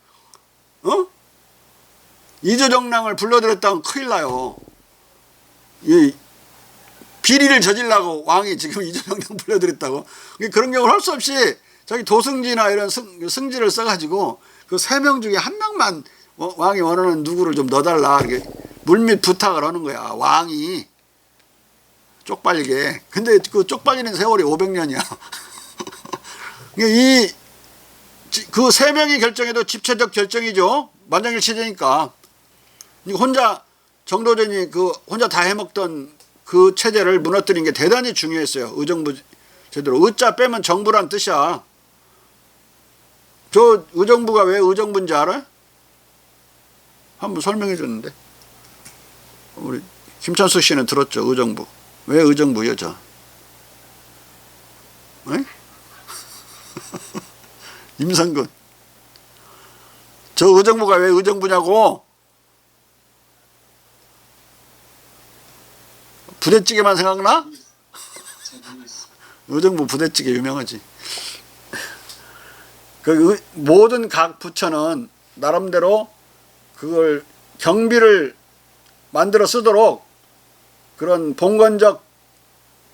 S2: 2조 정랑을 불러들였다면 큰일 나요. 이 비리를 저질라고 왕이 지금 2조 정랑 불러들였다고. 그런 경우를 할 수 없이 자기 도승지나 이런 승지를 써가지고 그 3명 중에 1명만 왕이 원하는 누구를 좀 넣어달라 이렇게 물밑 부탁을 하는 거야. 왕이 쪽팔리게. 근데 그 쪽팔리는 세월이 500년이야. 그 3명이 결정해도 집체적 결정이죠. 만장일치제니까. 혼자 정도전이 혼자 다 해먹던 그 체제를 무너뜨린 게 대단히 중요했어요. 의정부 제대로. 의자 빼면 정부란 뜻이야. 저 의정부가 왜 의정부인지 알아? 한번 설명해 줬는데. 우리 김찬수 씨는 들었죠. 의정부. 왜 의정부요, 저? 임성근. 저 의정부가 왜 의정부냐고? 부대찌개만 생각나? 의정부 부대찌개 유명하지. 모든 각 부처는 나름대로 그걸 경비를 만들어 쓰도록 그런 봉건적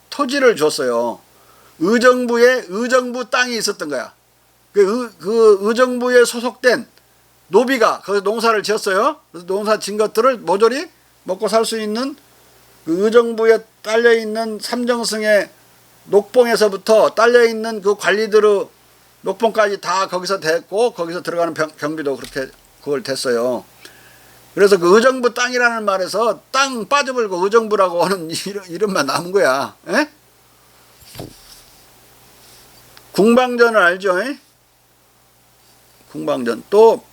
S2: 토지를 줬어요. 의정부에 의정부 땅이 있었던 거야. 그 의정부에 소속된 노비가 거기서 농사를 지었어요. 그래서 농사 진 것들을 모조리 먹고 살 수 있는 그 의정부에 딸려있는 삼정승의 녹봉에서부터 딸려있는 그 관리들의 녹봉까지 다 거기서 됐고 거기서 들어가는 경비도 그렇게 그걸 됐어요. 그래서 그 의정부 땅이라는 말에서 땅 빠져버리고 의정부라고 하는 이름만 남은 거야. 에? 궁방전을 알죠? 에? 궁방전. 또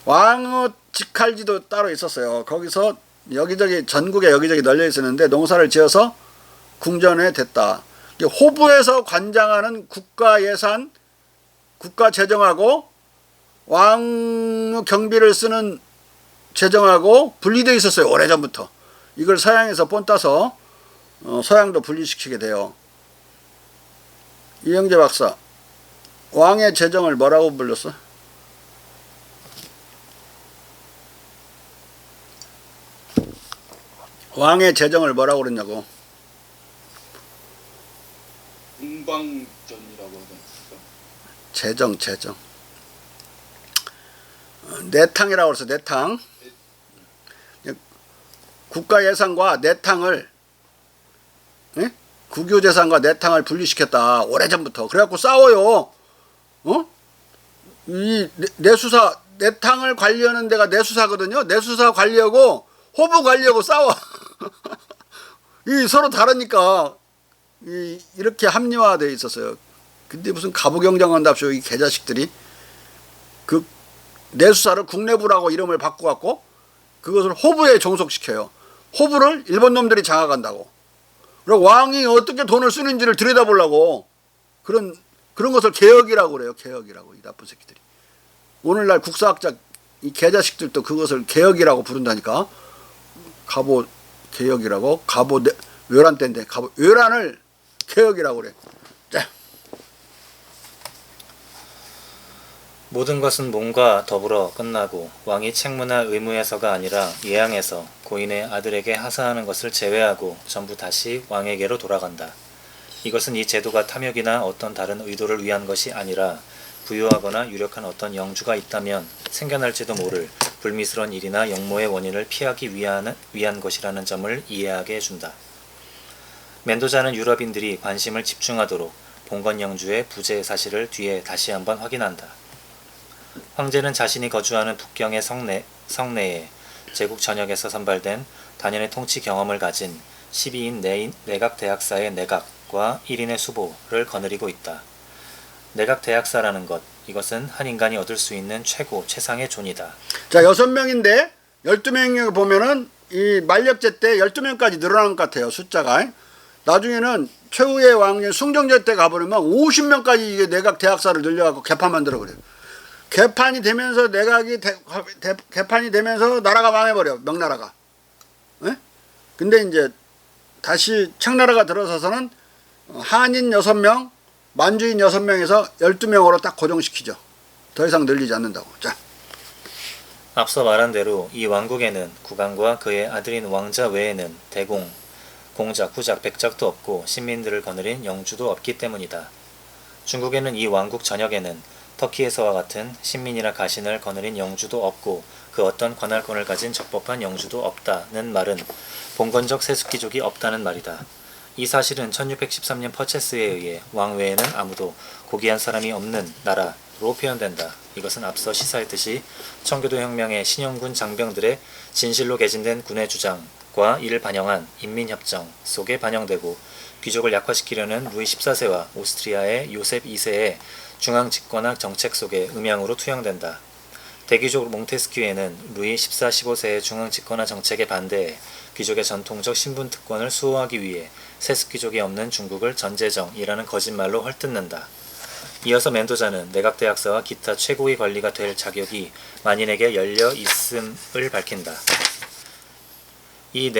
S2: 왕의 직할지도 따로 있었어요. 거기서 여기저기 전국에 여기저기 널려 있었는데 농사를 지어서 궁전에 됐다. 호부에서 관장하는 국가 예산, 국가 재정하고 왕 경비를 쓰는 재정하고 분리되어 있었어요. 오래전부터. 이걸 서양에서 본따서 서양도 분리시키게 돼요. 이영재 박사. 왕의 재정을 뭐라고 불렀어? 왕의 재정을 뭐라고 그랬냐고.
S4: 공방전이라고 하지 않습니까?
S2: 재정. 내탕이라고 그랬어. 내탕. 국가 예산과 내탕을, 예? 국유재산과 내탕을 분리시켰다. 오래전부터. 그래갖고 싸워요. 이 내수사, 내탕을 관리하는 데가 내수사거든요. 내수사 관리하고 호부 관리하고 싸워. 이 서로 다르니까 이렇게 합리화되어 있었어요. 근데 무슨 가부경장한답시오. 이 개자식들이. 그 내수사를 국내부라고 이름을 바꿔갖고 그것을 호부에 종속시켜요. 호부를 일본 놈들이 장악한다고. 그리고 왕이 어떻게 돈을 쓰는지를 들여다보려고 그런 것을 개혁이라고 그래요. 개혁이라고. 이 나쁜 새끼들이. 오늘날 국사학자 이 개자식들도 그것을 개혁이라고 부른다니까. 갑오 개혁이라고. 갑오 외란 때인데 갑오 외란을 개혁이라고 그래. 자.
S1: 모든 것은 몸과 더불어 끝나고 왕이 책무나 의무에서가 아니라 예양에서 고인의 아들에게 하사하는 것을 제외하고 전부 다시 왕에게로 돌아간다. 이것은 이 제도가 탐욕이나 어떤 다른 의도를 위한 것이 아니라 부유하거나 유력한 어떤 영주가 있다면 생겨날지도 모를 불미스러운 일이나 역모의 원인을 피하기 위한 것이라는 점을 이해하게 해준다. 멘도자는 유럽인들이 관심을 집중하도록 봉건 영주의 부재 사실을 뒤에 다시 한번 확인한다. 황제는 자신이 거주하는 북경의 성내에 제국 전역에서 선발된 단연의 통치 경험을 가진 12인 내각 대학사의 내각과 1인의 수보를 거느리고 있다. 내각 대학사라는 것, 이것은 한 인간이 얻을 수 있는 최상의 존이다.
S2: 자, 6명인데 12명이 보면은 이 만력제 때 12명까지 늘어난 것 같아요. 숫자가. 나중에는 최후의 왕인 숭정제 때 가버리면 50명까지 이게 내각 대학사를 늘려갖고 개판 만들어 버려요. 개판이 되면서 개판이 되면서 나라가 망해버려. 명나라가. 예? 근데 이제 다시 청나라가 들어서서는 한인 6명, 만주인 6명에서 12명으로 딱 고정시키죠. 더 이상 늘리지 않는다고. 자.
S1: 앞서 말한 대로 이 왕국에는 국왕과 그의 아들인 왕자 외에는 대공, 공작, 후작, 백작도 없고 신민들을 거느린 영주도 없기 때문이다. 중국에는 이 왕국 전역에는 터키에서와 같은 신민이나 가신을 거느린 영주도 없고 그 어떤 관할권을 가진 적법한 영주도 없다는 말은 봉건적 세습귀족이 없다는 말이다. 이 사실은 1613년 퍼체스에 의해 왕 외에는 아무도 고귀한 사람이 없는 나라로 표현된다. 이것은 앞서 시사했듯이 청교도 혁명의 신영군 장병들의 진실로 개진된 군의 주장과 이를 반영한 인민협정 속에 반영되고 귀족을 약화시키려는 루이 14세와 오스트리아의 요셉 2세의 중앙집권학 정책 속에 음양으로 투영된다. 대귀족 몽테스큐에는 루이 14, 15세의 중앙집권화 정책에 반대해 귀족의 전통적 신분특권을 수호하기 위해 세습귀족이 없는 중국을 전제정이라는 거짓말로 헐뜯는다. 이어서 멘도자는 내각대학사와 기타 최고위 관리가 될 자격이 만인에게 열려 있음을 밝힌다. 이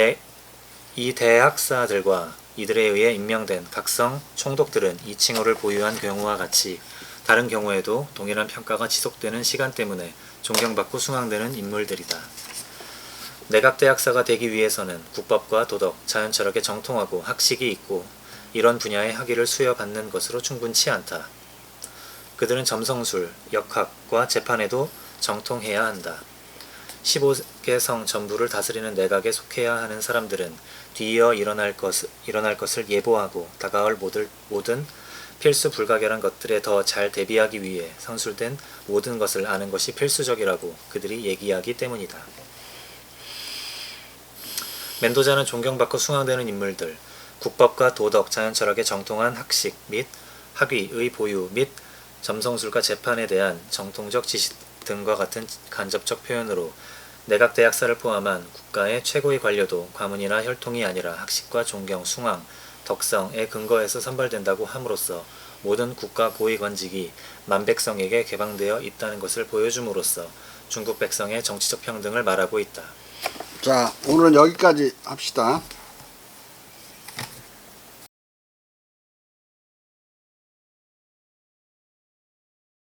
S1: 대학사들과 이들에 의해 임명된 각성 총독들은 이 칭호를 보유한 경우와 같이 다른 경우에도 동일한 평가가 지속되는 시간 때문에 존경받고 숭앙되는 인물들이다. 내각대학사가 되기 위해서는 국법과 도덕, 자연철학에 정통하고 학식이 있고 이런 분야의 학위를 수여받는 것으로 충분치 않다. 그들은 점성술, 역학과 재판에도 정통해야 한다. 15개 성 전부를 다스리는 내각에 속해야 하는 사람들은 뒤이어 일어날 것을 예보하고 다가올 모든 필수 불가결한 것들에 더 잘 대비하기 위해 선술된 모든 것을 아는 것이 필수적이라고 그들이 얘기하기 때문이다. 멘도자는 존경받고 숭앙되는 인물들, 국법과 도덕, 자연철학에 정통한 학식 및 학위의 보유 및 점성술과 재판에 대한 정통적 지식 등과 같은 간접적 표현으로 내각대학사를 포함한 국가의 최고의 관료도 과문이나 혈통이 아니라 학식과 존경, 숭앙, 덕성에 근거해서 선발된다고 함으로써 모든 국가 고위관직이 만백성에게 개방되어 있다는 것을 보여줌으로써 중국 백성의 정치적 평등을 말하고 있다.
S2: 자, 오늘은 여기까지 합시다.